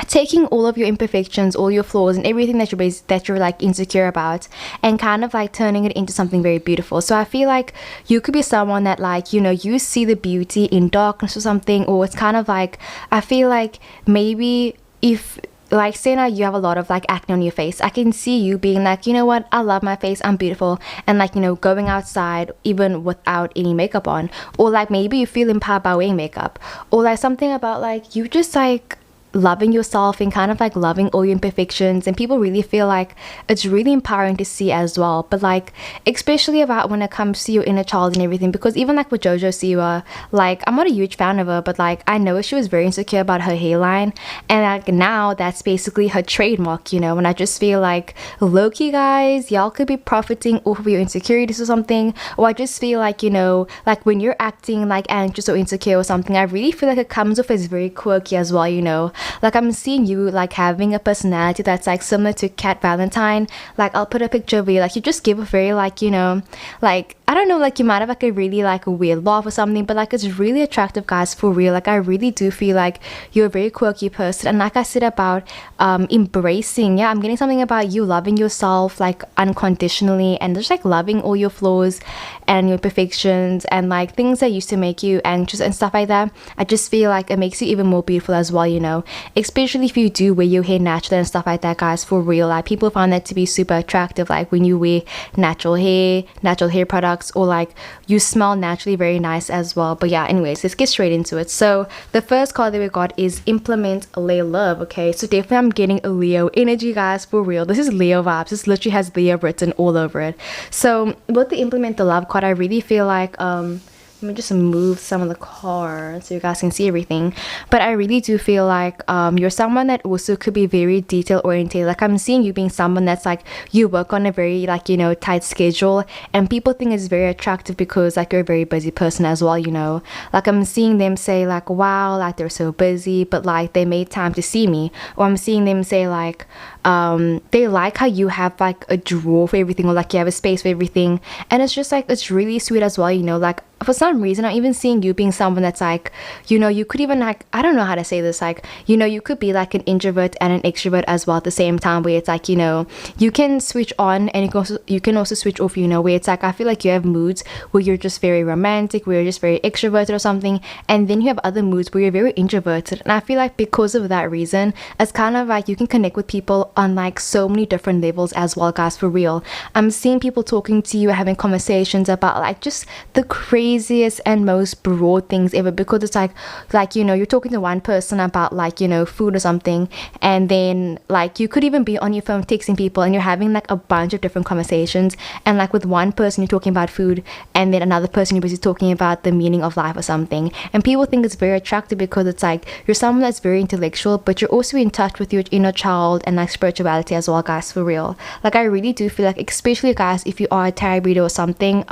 taking all of your imperfections, all your flaws, and everything that you're like insecure about, and kind of like turning it into something very beautiful. So I feel like you could be someone that, like, you know, you see the beauty in darkness or something, or it's kind of like, I feel like maybe if, like, say now you have a lot of like acne on your face, I can see you being like, you know what, I love my face, I'm beautiful, and like, you know, going outside even without any makeup on. Or like maybe you feel empowered by wearing makeup, or like something about like you just like loving yourself and kind of like loving all your imperfections, and people really feel like it's really empowering to see as well. But like, especially about when it comes to your inner child and everything, because even like with JoJo Siwa, like I'm not a huge fan of her, but like I know she was very insecure about her hairline, and like now that's basically her trademark, you know. And I just feel like, low-key guys, y'all could be profiting off of your insecurities or something. Or I just feel like, you know, like when you're acting like anxious or insecure or something, I really feel like it comes off as very quirky as well, you know. Like, I'm seeing you like having a personality that's like similar to Cat Valentine. Like, I'll put a picture of you, like you just give a very like, you know, like, I don't know, like you might have like a really like a weird laugh or something, but like it's really attractive, guys, for real. Like, I really do feel like you're a very quirky person. And like I said about embracing, yeah, I'm getting something about you loving yourself like unconditionally, and just like loving all your flaws and your imperfections and like things that used to make you anxious and stuff like that. I just feel like it makes you even more beautiful as well, you know. especially if you do wear your hair natural and stuff like that, guys. For real, like people find that to be super attractive, like when you wear natural hair products, or like you smell naturally very nice as well. But yeah, anyways, let's get straight into it. So the first card that we got is implement lay love. Okay, so definitely I'm getting a Leo energy, guys. For real, this is Leo vibes. This literally has Leo written all over it. So with the implement the love card, I really feel like let me just move some of the cards so you guys can see everything. But I really do feel like you're someone that also could be very detail oriented. Like I'm seeing you being someone that's like, you work on a very like, you know, tight schedule, and people think it's very attractive because like you're a very busy person as well, you know. Like I'm seeing them say like, wow, like they're so busy, but like they made time to see me. Or I'm seeing them say like they like how you have like a drawer for everything, or like you have a space for everything. And it's just like, it's really sweet as well, you know. Like for some reason I'm even seeing you being someone that's like, you know, you could even like, I don't know how to say this, like, you know, you could be like an introvert and an extrovert as well at the same time, where it's like, you know, you can switch on and you can also switch off, you know, where it's like, I feel like you have moods where you're just very romantic, where you're just very extroverted or something, and then you have other moods where you're very introverted. And I feel like because of that reason, it's kind of like you can connect with people on like so many different levels as well, guys. For real, I'm seeing people talking to you, having conversations about like just the craziest and most broad things ever, because it's like you know, you're talking to one person about like, you know, food or something, and then like you could even be on your phone texting people and you're having like a bunch of different conversations, and like with one person you're talking about food, and then another person you're busy talking about the meaning of life or something. And people think it's very attractive because it's like you're someone that's very intellectual, but you're also in touch with your inner child and like spirituality as well, guys. For real, like I really do feel like, especially guys, if you are a tarot reader or something,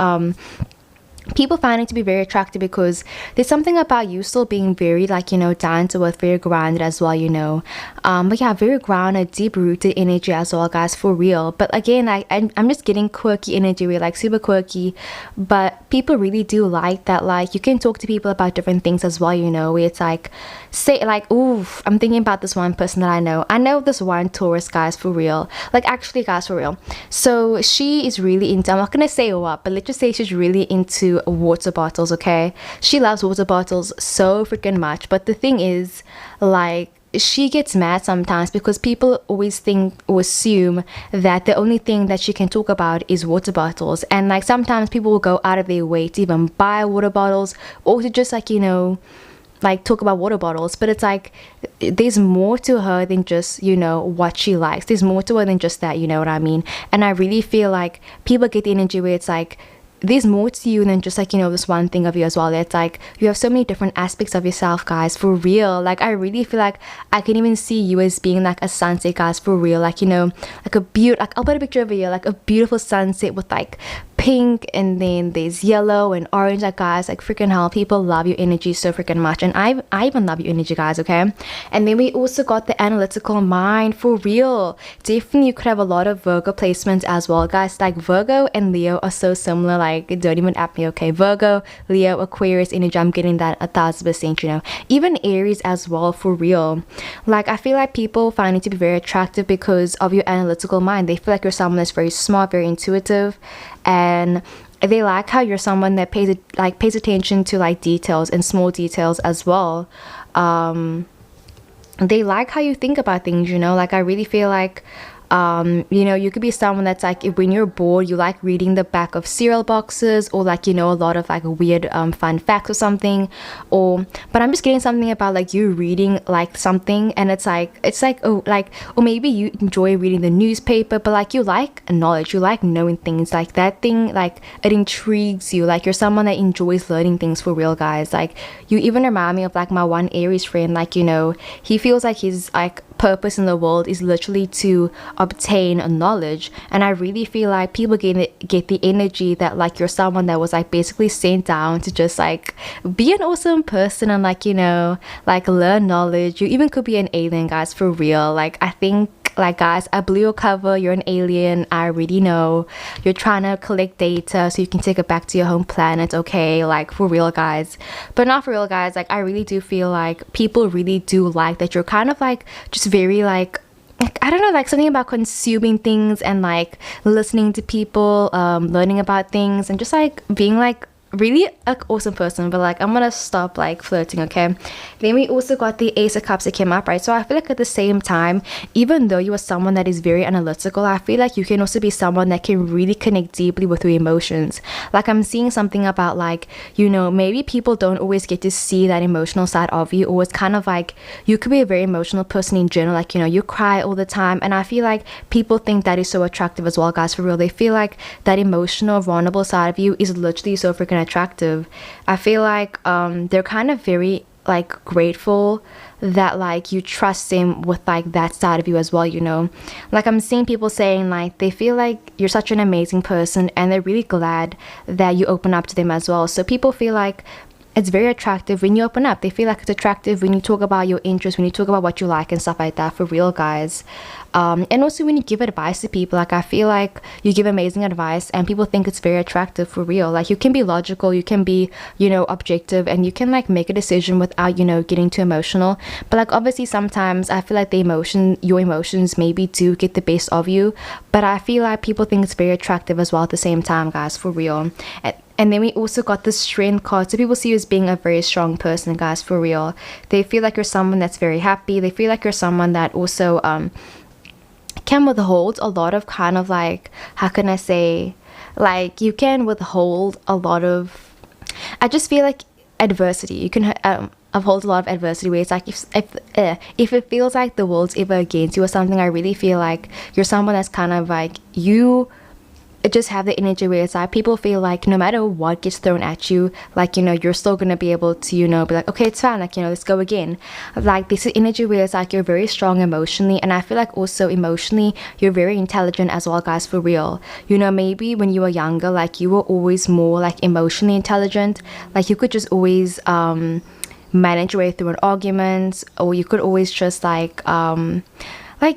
people find it to be very attractive because there's something about you still being very like, you know, down to earth, very grounded as well, you know. But yeah, very grounded, deep rooted energy as well, guys. For real. But again, I'm just getting quirky energy, we're like super quirky, but people really do like that. Like you can talk to people about different things as well, you know, where it's like, say like, ooh, I'm thinking about this one person that I know this one Taurus, guys. For real, like actually, guys, for real. So she is really into, I'm not gonna say what, but let's just say she's really into water bottles. Okay, she loves water bottles so freaking much. But the thing is, like, she gets mad sometimes because people always think or assume that the only thing that she can talk about is water bottles. And like sometimes people will go out of their way to even buy water bottles, or to just like, you know, like talk about water bottles. But it's like there's more to her than just, you know, what she likes. There's more to her than just that, you know what I mean? And I really feel like people get the energy where it's like there's more to you than just like, you know, this one thing of you as well. It's like you have so many different aspects of yourself, guys. For real, like I really feel like I can even see you as being like a sunset, guys. For real, like, you know, like a beautiful, like I'll put a picture over here, like a beautiful sunset with like pink, and then there's yellow and orange. Like guys, like freaking hell, people love your energy so freaking much, and I even love your energy, guys. Okay, and then we also got the analytical mind. For real, definitely you could have a lot of Virgo placements as well, guys. Like Virgo and Leo are so similar, like don't even at me. Okay, Virgo, Leo, Aquarius energy, I'm getting that 1000%, you know. Even Aries as well. For real, like I feel like people find it to be very attractive because of your analytical mind. They feel like you're someone that's very smart, very intuitive, and they like how you're someone that pays attention to like details and small details as well. They like how you think about things, you know. Like I really feel like you know, you could be someone that's like, when you're bored, you like reading the back of cereal boxes, or like, you know, a lot of like weird fun facts or something. Or but I'm just getting something about like you reading like something, and it's like oh, like, or maybe you enjoy reading the newspaper, but like you like knowledge, you like knowing things, like that thing, like it intrigues you. Like you're someone that enjoys learning things. For real, guys. Like you even remind me of like my one Aries friend. Like, you know, he feels like his like purpose in the world is literally to obtain knowledge. And I really feel like people get the energy that like you're someone that was like basically sent down to just like be an awesome person and like, you know, like learn knowledge. You even could be an alien, guys. For real, like I think, like guys, I blew your cover, you're an alien. I already know you're trying to collect data so you can take it back to your home planet. Okay, like for real, guys. But not for real, guys, like I really do feel like people really do like that you're kind of like just very like I don't know, like something about consuming things and like listening to people, learning about things, and just like being like really an awesome person, but like I'm gonna stop like flirting, okay? Then we also got the Ace of Cups that came up, right? So I feel like at the same time, even though you are someone that is very analytical, I feel like you can also be someone that can really connect deeply with your emotions. Like I'm seeing something about like, you know, maybe people don't always get to see that emotional side of you, or it's kind of like you could be a very emotional person in general, like, you know, you cry all the time, and I feel like people think that is so attractive as well, guys, for real. They feel like that emotional vulnerable side of you is literally so freaking attractive. I feel like they're kind of very like grateful that like you trust them with like that side of you as well, you know. Like I'm seeing people saying like they feel like you're such an amazing person, and they're really glad that you open up to them as well. So people feel like it's very attractive when you open up. They feel like it's attractive when you talk about your interests, when you talk about what you like and stuff like that, for real, guys. And also when you give advice to people, like I feel like you give amazing advice and people think it's very attractive, for real. Like you can be logical, you can be, you know, objective, and you can like make a decision without, you know, getting too emotional. But like obviously sometimes I feel like your emotions maybe do get the best of you, but I feel like people think it's very attractive as well at the same time, guys, for real. And then we also got the Strength card. So people see you as being a very strong person, guys, for real. They feel like you're someone that's very happy. They feel like you're someone that also can withhold a lot of kind of like, how can I say, like you can withhold a lot of, I just feel like adversity. You can uphold a lot of adversity where it's like if it feels like the world's ever against you or something, I really feel like you're someone that's kind of like, you just have the energy where it's like people feel like no matter what gets thrown at you, like, you know, you're still gonna be able to, you know, be like, okay, it's fine, like, you know, let's go again. Like this is energy where it's like you're very strong emotionally, and I feel like also emotionally you're very intelligent as well, guys, for real. You know, maybe when you were younger, like you were always more like emotionally intelligent, like you could just always manage your way through an argument, or you could always just like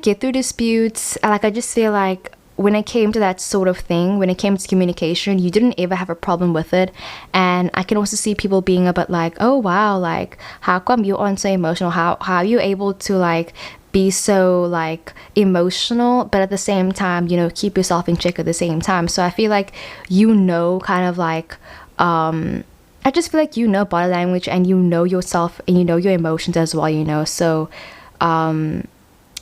get through disputes. Like I just feel like when it came to that sort of thing, when it came to communication, you didn't ever have a problem with it. And I can also see people being a bit like, oh wow, like how come you aren't so emotional? How are you able to like be so like emotional, but at the same time, you know, keep yourself in check at the same time? So I feel like, you know, kind of like I just feel like you know body language, and you know yourself, and you know your emotions as well, you know. So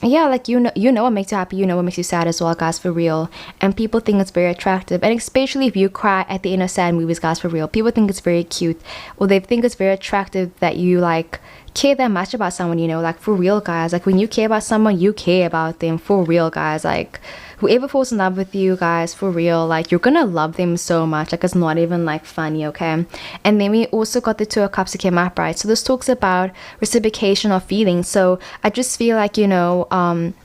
yeah, like you know what makes you happy, you know what makes you sad as well, guys, for real. And people think it's very attractive, and especially if you cry at the end of sad movies, guys, for real, people think it's very cute, or they think it's very attractive that you like care that much about someone, you know. Like for real, guys, like when you care about someone, you care about them, for real, guys. Like whoever falls in love with you, guys, for real, like you're gonna love them so much, like it's not even like funny, okay? And then we also got the Two of Cups that came up, right? So this talks about reciprocation of feelings. So I just feel like, you know,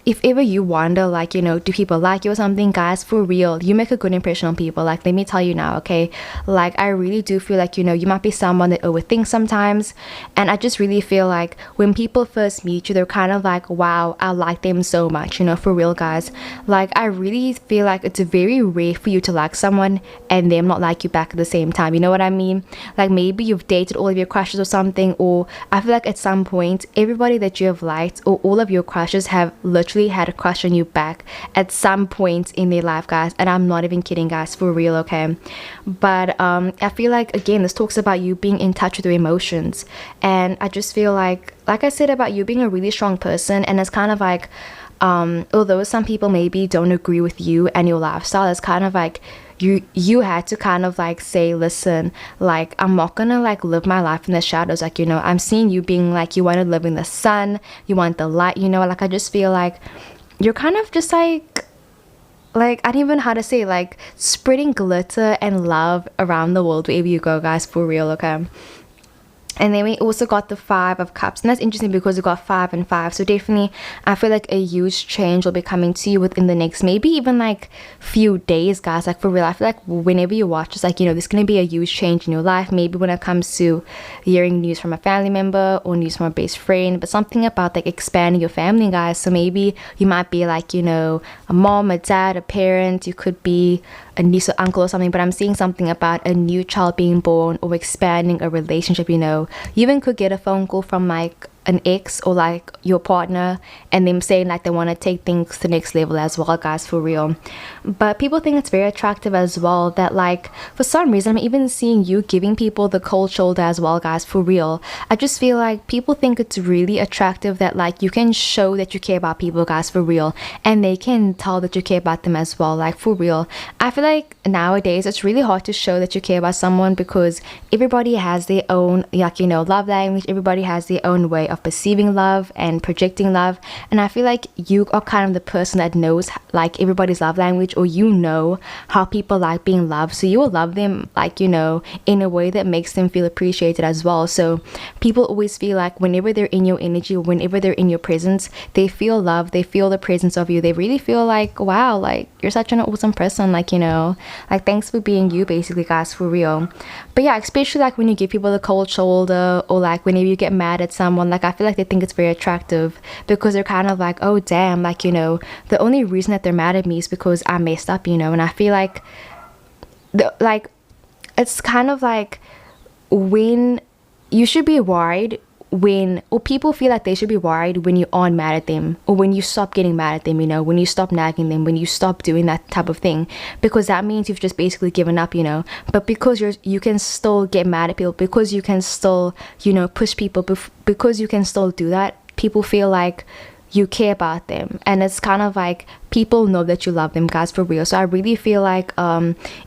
if ever you wonder, like, you know, do people like you or something, guys, for real, you make a good impression on people. Like let me tell you now, okay? Like I really do feel like, you know, you might be someone that overthinks sometimes, and I just really feel like when people first meet you, they're kind of like, wow, I like them so much, you know, for real, guys. Like I really feel like it's very rare for you to like someone and them not like you back at the same time, you know what I mean? Like maybe you've dated all of your crushes or something, or I feel like at some point everybody that you have liked, or all of your crushes, have literally had a crush on you back at some point in their life, guys. And I'm not even kidding, guys, for real, okay? But I feel like, again, this talks about you being in touch with your emotions, and I just feel like I said about you being a really strong person, and it's kind of like although some people maybe don't agree with you and your lifestyle, it's kind of like you had to kind of like say, listen, like I'm not gonna like live my life in the shadows. Like, you know, I'm seeing you being like, you want to live in the sun, you want the light, you know. Like I just feel like you're kind of just like I don't even know how to say, like spreading glitter and love around the world wherever you go, guys, for real, okay? And then we also got the Five of Cups, and that's interesting because we got 5 and 5. So definitely I feel like a huge change will be coming to you within the next maybe even like few days, guys. Like for real, I feel like whenever you watch this, like, you know, there's gonna be a huge change in your life. Maybe when it comes to hearing news from a family member or news from a best friend, but something about like expanding your family, guys. So maybe you might be like, you know, a mom, a dad, a parent, you could be a niece or uncle or something, but I'm seeing something about a new child being born or expanding a relationship, you know. You even could get a phone call from like an ex or like your partner, and them saying like they want to take things to the next level as well, guys, for real. But people think it's very attractive as well that like for some reason I'm even seeing you giving people the cold shoulder as well, guys, for real. I just feel like people think it's really attractive that like you can show that you care about people, guys, for real, and they can tell that you care about them as well, like for real. I feel like nowadays it's really hard to show that you care about someone because everybody has their own, like, you know, love language. Everybody has their own way of perceiving love and projecting love, and I feel like you are kind of the person that knows like everybody's love language, or you know how people like being loved, so you will love them, like, you know, in a way that makes them feel appreciated as well. So people always feel like whenever they're in your energy, or whenever they're in your presence, they feel love, they feel the presence of you, they really feel like, wow, like you're such an awesome person, like, you know, like thanks for being you, basically, guys, for real. But yeah, especially like when you give people the cold shoulder, or like whenever you get mad at someone, like I feel like they think it's very attractive because they're kind of like, oh damn, like, you know, the only reason that they're mad at me is because I messed up, you know. And I feel like it's kind of like when you should be worried when, or people feel like they should be worried when you aren't mad at them, or when you stop getting mad at them, you know, when you stop nagging them, when you stop doing that type of thing, because that means you've just basically given up, you know. But because you can still get mad at people, because you can still, you know, push people, because you can still do that, people feel like you care about them, and it's kind of like people know that you love them, guys, for real. So I really feel like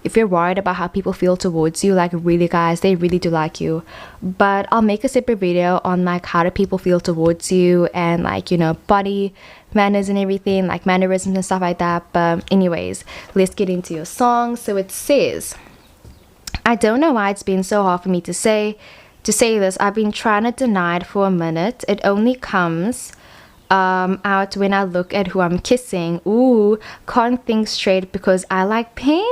if you're worried about how people feel towards you, like really, guys, they really do like you. But I'll make a separate video on like how do people feel towards you, and like, you know, body manners and everything, like mannerisms and stuff like that. But anyways, let's get into your song. So it says, I don't know why it's been so hard for me to say this. I've been trying to deny it for a minute. It only comes out when I look at who I'm kissing. Ooh, can't think straight because I like pink.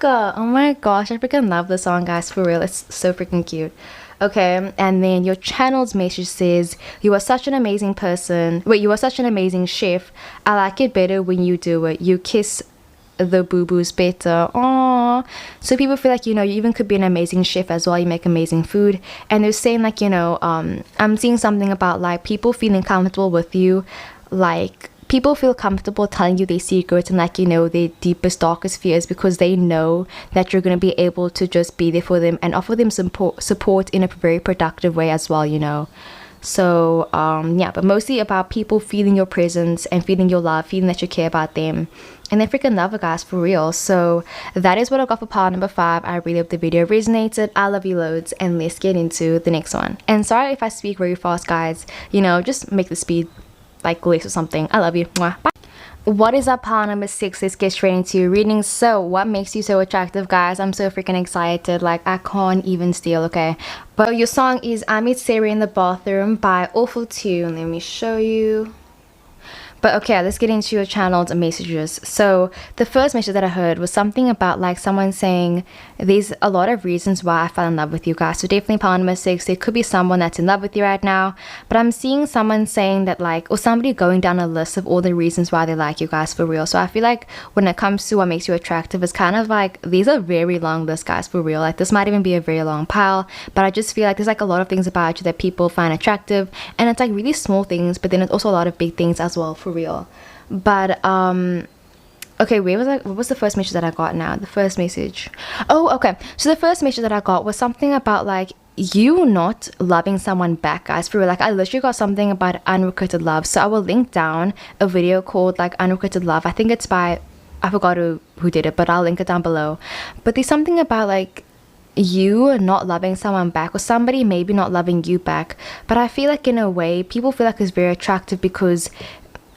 Oh my gosh, I freaking love the song, guys, for real. It's so freaking cute. Okay, and then your channel's message says, you are such an amazing person. Wait, you are such an amazing chef. I like it better when you do it. You kiss the boo-boos better. Aww. So people feel like, you know, you even could be an amazing chef as well. You make amazing food. And they're saying like, you know, I'm seeing something about like people feeling comfortable with you, like people feel comfortable telling you their secrets and like, you know, their deepest, darkest fears, because they know that you're going to be able to just be there for them and offer them support in a very productive way as well, you know. So yeah, but mostly about people feeling your presence and feeling your love, feeling that you care about them, and they freaking love it, guys, for real. So that is what I got for pile number 5. I really hope the video resonated. I love you loads, and let's get into the next one. And sorry if I speak very fast, guys, you know, just make the speed like less or something. I love you. Mwah. Bye. What is up, pile number 6? Let's get straight into your reading. So what makes you so attractive, guys? I'm so freaking excited, like I can't even steal. Okay, but your song is I Meet Sarah in the Bathroom by Awful Tune. Let me show you. But okay, let's get into your channel's messages. So the first message that I heard was something about like someone saying there's a lot of reasons why I fell in love with you, guys. So definitely pile number 6, there could be someone that's in love with you right now. But I'm seeing someone saying that like, or somebody going down a list of all the reasons why they like you, guys, for real. So I feel like when it comes to what makes you attractive, it's kind of like these are very long lists, guys, for real. Like this might even be a very long pile, but I just feel like there's like a lot of things about you that people find attractive, and it's like really small things, but then it's also a lot of big things as well, for real. But okay, where was I? What was the first message that I got now? The first message. Oh, okay. So the first message that I got was something about like you not loving someone back, guys, for real. Like I literally got something about unrequited love. So I will link down a video called like Unrequited Love. I think it's by, I forgot who did it, but I'll link it down below. But there's something about like you not loving someone back, or somebody maybe not loving you back. But I feel like in a way people feel like it's very attractive because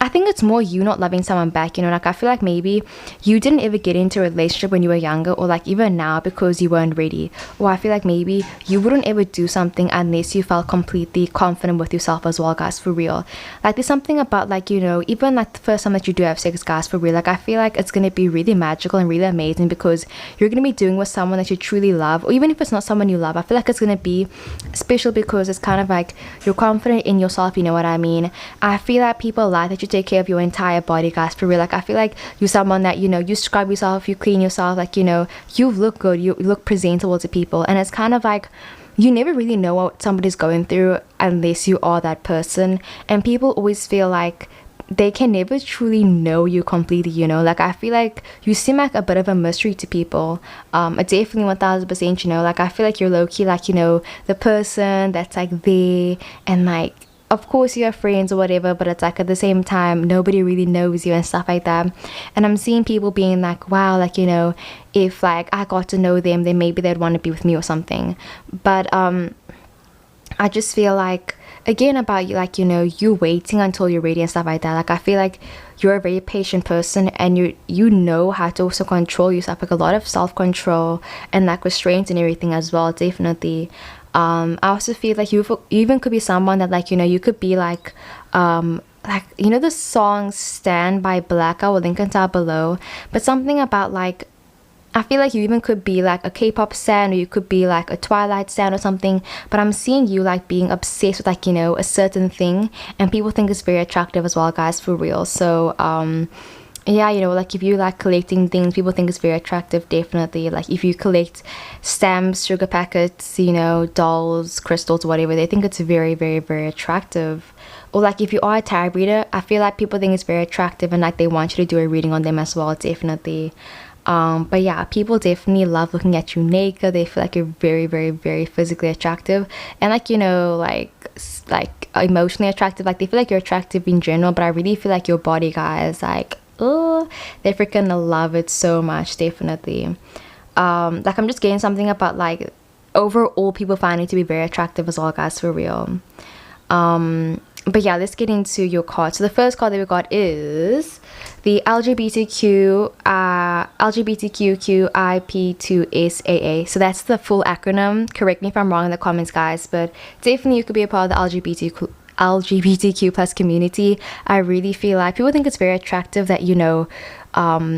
I think it's more you not loving someone back, you know. Like I feel like maybe you didn't ever get into a relationship when you were younger, or like even now because you weren't ready. Or I feel like maybe you wouldn't ever do something unless you felt completely confident with yourself as well, guys, for real. Like there's something about like, you know, even like the first time that you do have sex, guys, for real, like I feel like it's gonna be really magical and really amazing because you're gonna be doing with someone that you truly love. Or even if it's not someone you love, I feel like it's gonna be special because it's kind of like you're confident in yourself, you know what I mean. I feel like people like that you take care of your entire body, guys, for real. Like I feel like you're someone that, you know, you scrub yourself, you clean yourself, like, you know, you look good, you look presentable to people. And it's kind of like you never really know what somebody's going through unless you are that person. And people always feel like they can never truly know you completely, you know. Like, I feel like you seem like a bit of a mystery to people. Definitely 1000%, you know. Like, I feel like you're low-key, like, you know, the person that's like there, and like, of course you have friends or whatever, but it's like at the same time nobody really knows you and stuff like that. And I'm seeing people being like, wow, like, you know, if like I got to know them, then maybe they'd want to be with me or something. But I just feel like, again, about you, like, you know, you waiting until you're ready and stuff like that. Like, I feel like you're a very patient person, and you know how to also control yourself, like a lot of self-control and like restraint and everything as well, definitely. I also feel like you even could be someone that, like, you know, you could be like, you know, the song Stand by Black, I will link it down below, but something about like, I feel like you even could be like a K-pop stan, or you could be like a Twilight stan or something. But I'm seeing you like being obsessed with, like, you know, a certain thing, and people think it's very attractive as well, guys, for real. So yeah, you know, like if you like collecting things, people think it's very attractive, definitely. Like if you collect stamps, sugar packets, you know, dolls, crystals, whatever, they think it's very, very, very attractive. Or like if you are a tarot reader, I feel like people think it's very attractive, and like they want you to do a reading on them as well, definitely. But yeah, people definitely love looking at you naked. They feel like you're very, very, very physically attractive, and like, you know, like emotionally attractive. Like they feel like you're attractive in general, but I really feel like your body, guys, like, oh, they freaking love it so much, definitely. Like I'm just getting something about like overall people find it to be very attractive as well, guys, for real. But yeah, let's get into your card. So the first card that we got is the LGBTQIP2SAA. So that's the full acronym. Correct me if I'm wrong in the comments, guys, but definitely you could be a part of the LGBTQ plus community. I really feel like people think it's very attractive that, you know,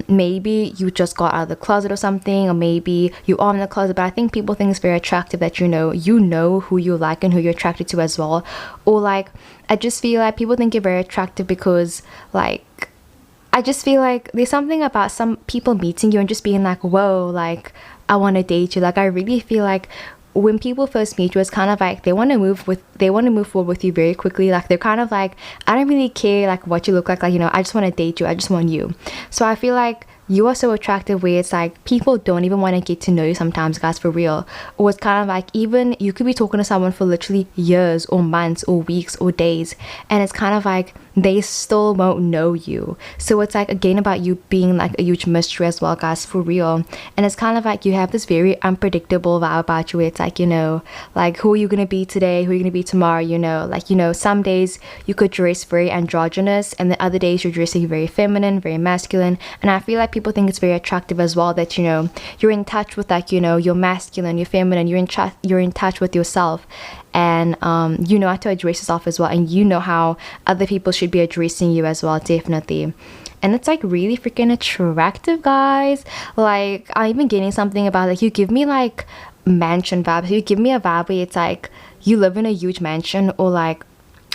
maybe you just got out of the closet or something, or maybe you are in the closet, but I think people think it's very attractive that, you know who you like and who you're attracted to as well. Or like, I just feel like people think you're very attractive because, like, I just feel like there's something about some people meeting you and just being like, whoa, like, I want to date you. Like, I really feel like when people first meet you, it's kind of like they want to move forward with you very quickly. Like they're kind of like, I don't really care like what you look like, you know, I just want to date you, I just want you. So I feel like you are so attractive where it's like people don't even want to get to know you sometimes, guys, for real. Or it's kind of like, even you could be talking to someone for literally years or months or weeks or days, and it's kind of like they still won't know you. So it's like, again, about you being like a huge mystery as well, guys, for real. And it's kind of like you have this very unpredictable vibe about you where it's like, you know, like who are you gonna be today, who are you gonna be tomorrow, you know. Like, you know, some days you could dress very androgynous, and the other days you're dressing very feminine, very masculine. And I feel like people think it's very attractive as well that, you know, you're in touch with, like, you know, you're masculine, you're feminine, you're in touch with yourself, and you know how to address yourself as well, and you know how other people should be addressing you as well, definitely. And it's like really freaking attractive, guys. Like, I'm even getting something about, like, you give me like mansion vibes. You give me a vibe where it's like you live in a huge mansion, or like,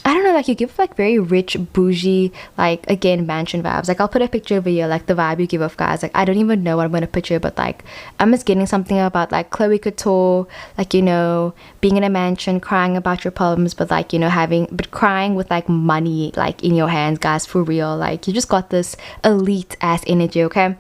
I don't know, like you give like very rich, bougie, like, again, mansion vibes. Like, I'll put a picture over here, like the vibe you give off, guys. Like, I don't even know what I'm gonna picture, but like, I'm just getting something about like Chloe Couture, like, you know, being in a mansion, crying about your problems, but like, you know, but crying with like money like in your hands, guys, for real. Like, you just got this elite ass energy, okay?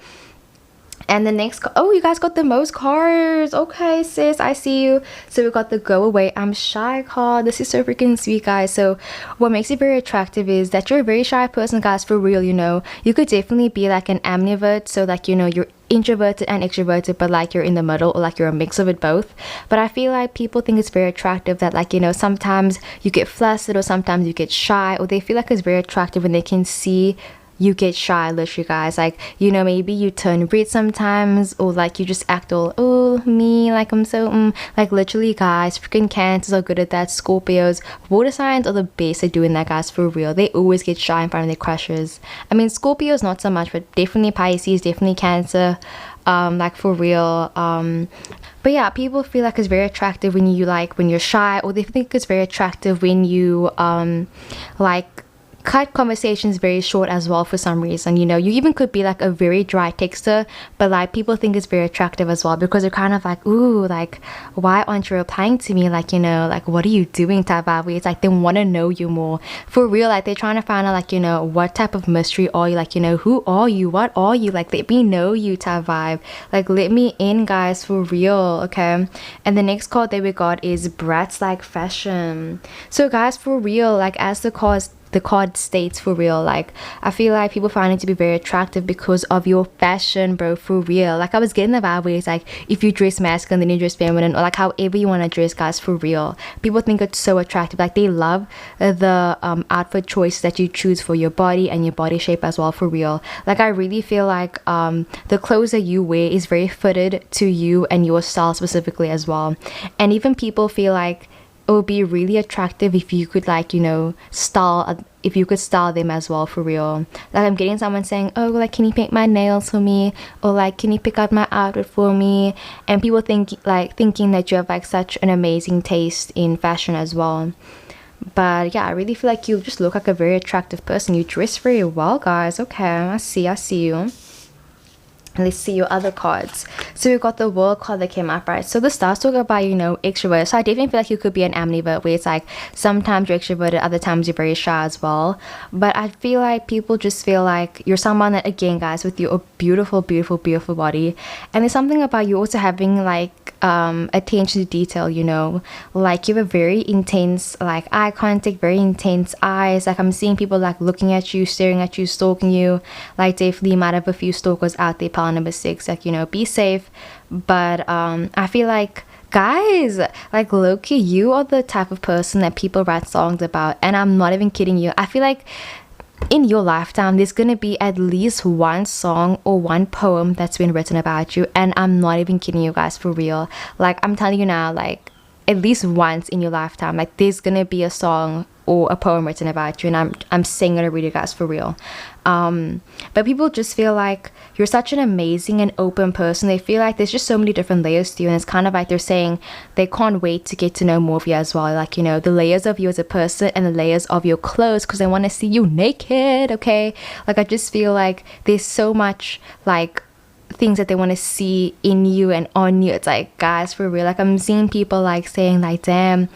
And the next, oh, you guys got the most cards. Okay, sis, I see you. So we got the Go Away I'm Shy card. This is so freaking sweet, guys. So what makes it very attractive is that you're a very shy person, guys, for real. You know, you could definitely be like an ambivert, so like, you know, you're introverted and extroverted, but like you're in the middle, or like you're a mix of it both. But I feel like people think it's very attractive that, like, you know, sometimes you get flustered, or sometimes you get shy, or they feel like it's very attractive when they can see you get shy, literally, guys. Like, you know, maybe you turn red sometimes, or like you just act all, oh, me, like I'm so like, literally, guys, freaking Cancers are good at that. Scorpios, water signs are the best at doing that, guys, for real. They always get shy in front of their crushes. I mean, Scorpios not so much, but definitely Pisces, definitely Cancer, like, for real. But yeah, people feel like it's very attractive when you're shy, or they think it's very attractive when you like cut conversations very short as well for some reason. You even could be like a very dry texter, but like people think it's very attractive as well, because they're kind of like, ooh, like, why aren't you replying to me, like, like, what are you doing type of way. It's like they want to know you more for real. Like they're trying to find out, like, what type of mystery are you, like, who are you, what are you, like, let me know you type vibe, like, let me in, guys, for real. Okay, and the next card that we got is brats like fashion. So guys, for real, like, as the card states, for real, like, I feel like people find it to be very attractive because of your fashion, bro, for real. Like, I was getting the vibe where it's like, if you dress masculine, then you dress feminine, or like however you want to dress, guys, for real. People think it's so attractive. Like, they love the outfit choice that you choose for your body and your body shape as well, for real. Like, I really feel like the clothes that you wear is very fitted to you and your style specifically as well. And even people feel like it would be really attractive if you could, like, if you could style them as well, for real. Like, I'm getting someone saying, oh, like, can you paint my nails for me, or like, can you pick out my outfit for me? And people thinking that you have like such an amazing taste in fashion as well. But yeah, I really feel like you just look like a very attractive person. You dress very well, guys. Okay, I see you. Let's see your other cards. So we got the World card that came up, right? So the stars talk about, extrovert. So I definitely feel like you could be an ambivert, where it's like sometimes you're extroverted, other times you're very shy as well. But I feel like people just feel like you're someone that, again, guys, with your beautiful, beautiful, beautiful body. And there's something about you also having like attention to detail, like you have a very intense like eye contact, very intense eyes. Like, I'm seeing people like looking at you, staring at you, stalking you. Like, definitely you might have a few stalkers out there. Pile number 6, like, be safe. But I feel like, guys, like, low-key, you are the type of person that people write songs about, and I'm not even kidding you. I feel like in your lifetime there's gonna be at least one song or one poem that's been written about you, and I'm not even kidding you, guys, for real. Like, I'm telling you now, like, at least once in your lifetime, like, there's gonna be a song or a poem written about you, and I'm saying it to read, you guys, for real. But people just feel like you're such an amazing and open person. They feel like there's just so many different layers to you, and it's kind of like they're saying they can't wait to get to know more of you as well, like, the layers of you as a person and the layers of your clothes, because they want to see you naked. Okay, like, I just feel like there's so much like things that they want to see in you and on you. It's like, guys, for real, like, I'm seeing people like saying like, damn,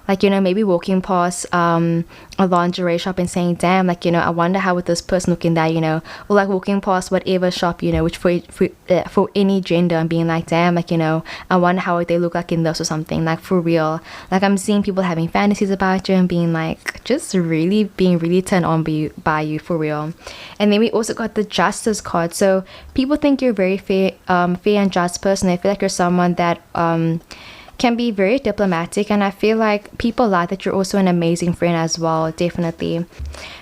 like, maybe walking past a lingerie shop and saying, damn, like, I wonder how would this person look in that, or like walking past whatever shop, which for any gender, and being like, damn, like, I wonder how would they look like in this, or something, like, for real. Like, I'm seeing people having fantasies about you and being like, just really being really turned on by you, for real. And then we also got the Justice card. So people think you're a very fair and just person. They feel like you're someone that can be very diplomatic, and I feel like people like that you're also an amazing friend as well. Definitely,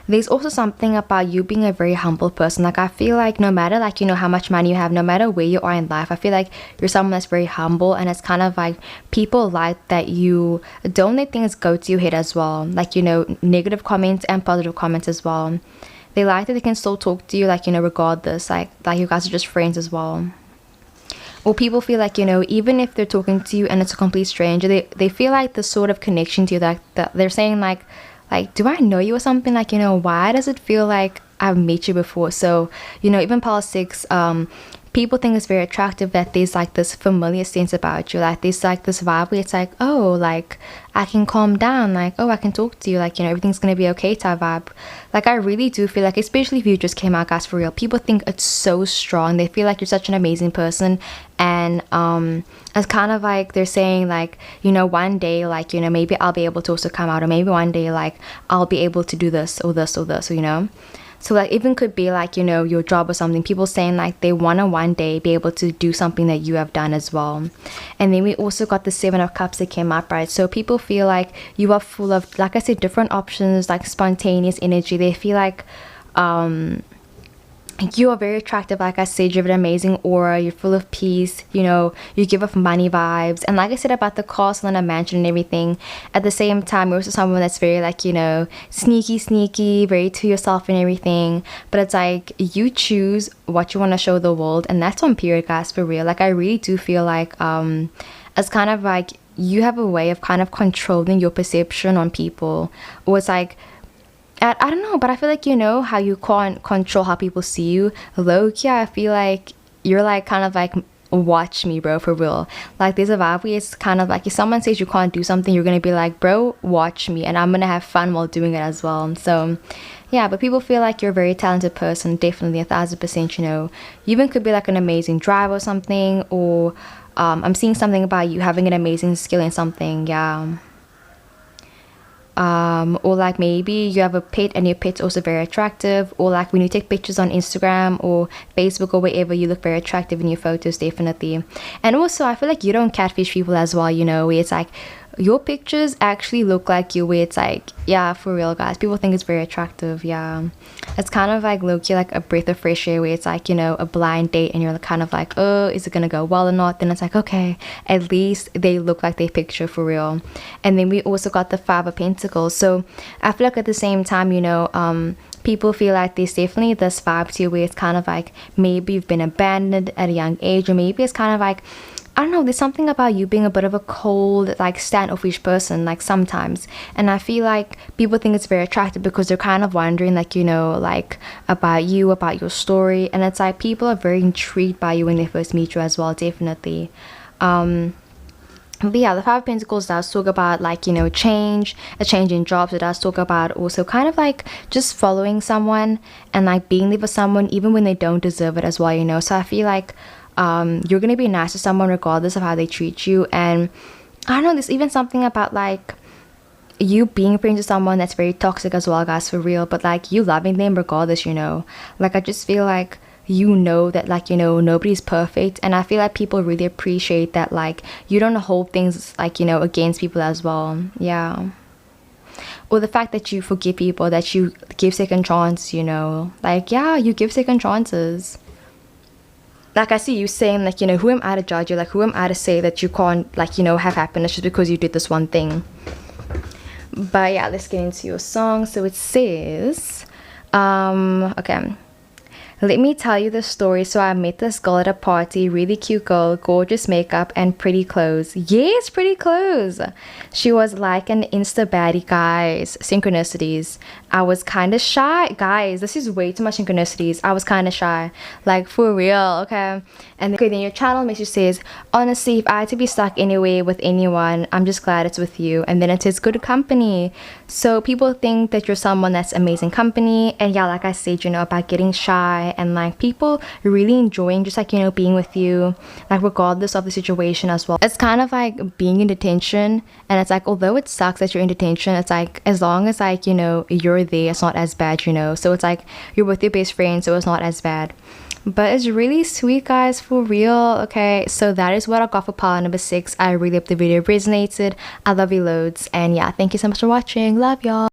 there's also something about you being a very humble person. Like, I feel like no matter, like, how much money you have, no matter where you are in life, I feel like you're someone that's very humble, and it's kind of like people like that you don't let things go to your head as well, like, negative comments and positive comments as well. They like that they can still talk to you, like, regardless, like you guys are just friends as well. Or people feel like, even if they're talking to you and it's a complete stranger, they feel like the sort of connection to you that they're saying like, do I know you or something? Like, why does it feel like I've met you before? So, even politics, people think it's very attractive that there's like this familiar sense about you. Like, there's like this vibe where it's like, oh, like, I can calm down, like, oh, I can talk to you, like, everything's gonna be okay type vibe. Like, I really do feel like, especially if you just came out, guys, for real, people think it's so strong. They feel like you're such an amazing person, and it's kind of like they're saying like, one day, like, maybe I'll be able to also come out, or maybe one day, like, I'll be able to do this or this or this, So, like, even could be like, your job or something. People saying like they want to one day be able to do something that you have done as well. And then we also got the 7 of Cups that came up, right? So people feel like you are full of, like I said, different options, like spontaneous energy. They feel like you are very attractive. Like I said, you have an amazing aura, you're full of peace, you give off money vibes. And like I said about the castle and the mansion and everything, at the same time, you're also someone that's very like, sneaky, very to yourself and everything. But it's like, you choose what you want to show the world, and that's on period, guys, for real. Like, I really do feel like it's kind of like you have a way of kind of controlling your perception on people. Or it's like, I don't know, but I feel like, you know how you can't control how people see you. Low key, I feel like you're like kind of like, watch me, bro, for real. Like there's a vibe where it's kind of like if someone says you can't do something, you're gonna be like, bro, watch me, and I'm gonna have fun while doing it as well. So yeah, but people feel like you're a very talented person, definitely 1,000%. You know, you even could be like an amazing driver or something, or I'm seeing something about you having an amazing skill in something. Yeah. Or like maybe you have a pet and your pet's also very attractive, or like when you take pictures on Instagram or Facebook or wherever, you look very attractive in your photos, definitely. And also I feel like you don't catfish people as well, you know, where it's like your pictures actually look like you, where it's like, yeah, for real, guys, people think it's very attractive. Yeah, it's kind of like low-key like a breath of fresh air, where it's like, you know, a blind date and you're kind of like, oh, is it gonna go well or not? Then it's like, okay, at least they look like they picture for real. And then we also got the Five of Pentacles. So I feel like at the same time, you know, people feel like there's definitely this vibe to you where it's kind of like maybe you've been abandoned at a young age, or maybe it's kind of like, I don't know, there's something about you being a bit of a cold, like standoffish person, like sometimes. And I feel like people think it's very attractive because they're kind of wondering, like, you know, like about you, about your story. And it's like people are very intrigued by you when they first meet you as well, definitely. But yeah, the Five of Pentacles does talk about like, you know, change, a change in jobs. It does talk about also kind of like just following someone and like being there for someone even when they don't deserve it as well, you know. So I feel like you're gonna be nice to someone regardless of how they treat you. And I don't know, there's even something about like you being friends with someone that's very toxic as well, guys, for real, but like you loving them regardless, you know. Like I just feel like, you know, that like, you know, nobody's perfect, and I feel like people really appreciate that, like you don't hold things like, you know, against people as well. Yeah. Or the fact that you forgive people, that you give second chance, you know, like yeah, you give second chances. Like I see you saying like, you know, who am I to judge you? Like who am I to say that you can't, like, you know, have happiness just because you did this one thing? But yeah, let's get into your song. So it says, okay, let me tell you the story. So I met this girl at a party, really cute girl, gorgeous makeup and pretty clothes. Yes, pretty clothes. She was like an Insta baddie, guys. Synchronicities. I was kind of shy. Guys, this is way too much synchronicities. I was kind of shy. Like, for real, okay? And then, okay, then your channel message says, honestly, if I had to be stuck anywhere with anyone, I'm just glad it's with you. And then it says, good company. So people think that you're someone that's amazing company. And yeah, like I said, you know, about getting shy and like people really enjoying just like, you know, being with you, like regardless of the situation as well. It's kind of like being in detention, and it's like, although it sucks that you're in detention, it's like as long as like, you know, you're there, it's not as bad, you know. So it's like you're with your best friend, so it's not as bad. But it's really sweet, guys, for real. Okay, so that is what I got for pile number 6. I really hope the video resonated. I love you loads, and yeah, thank you so much for watching. Love y'all.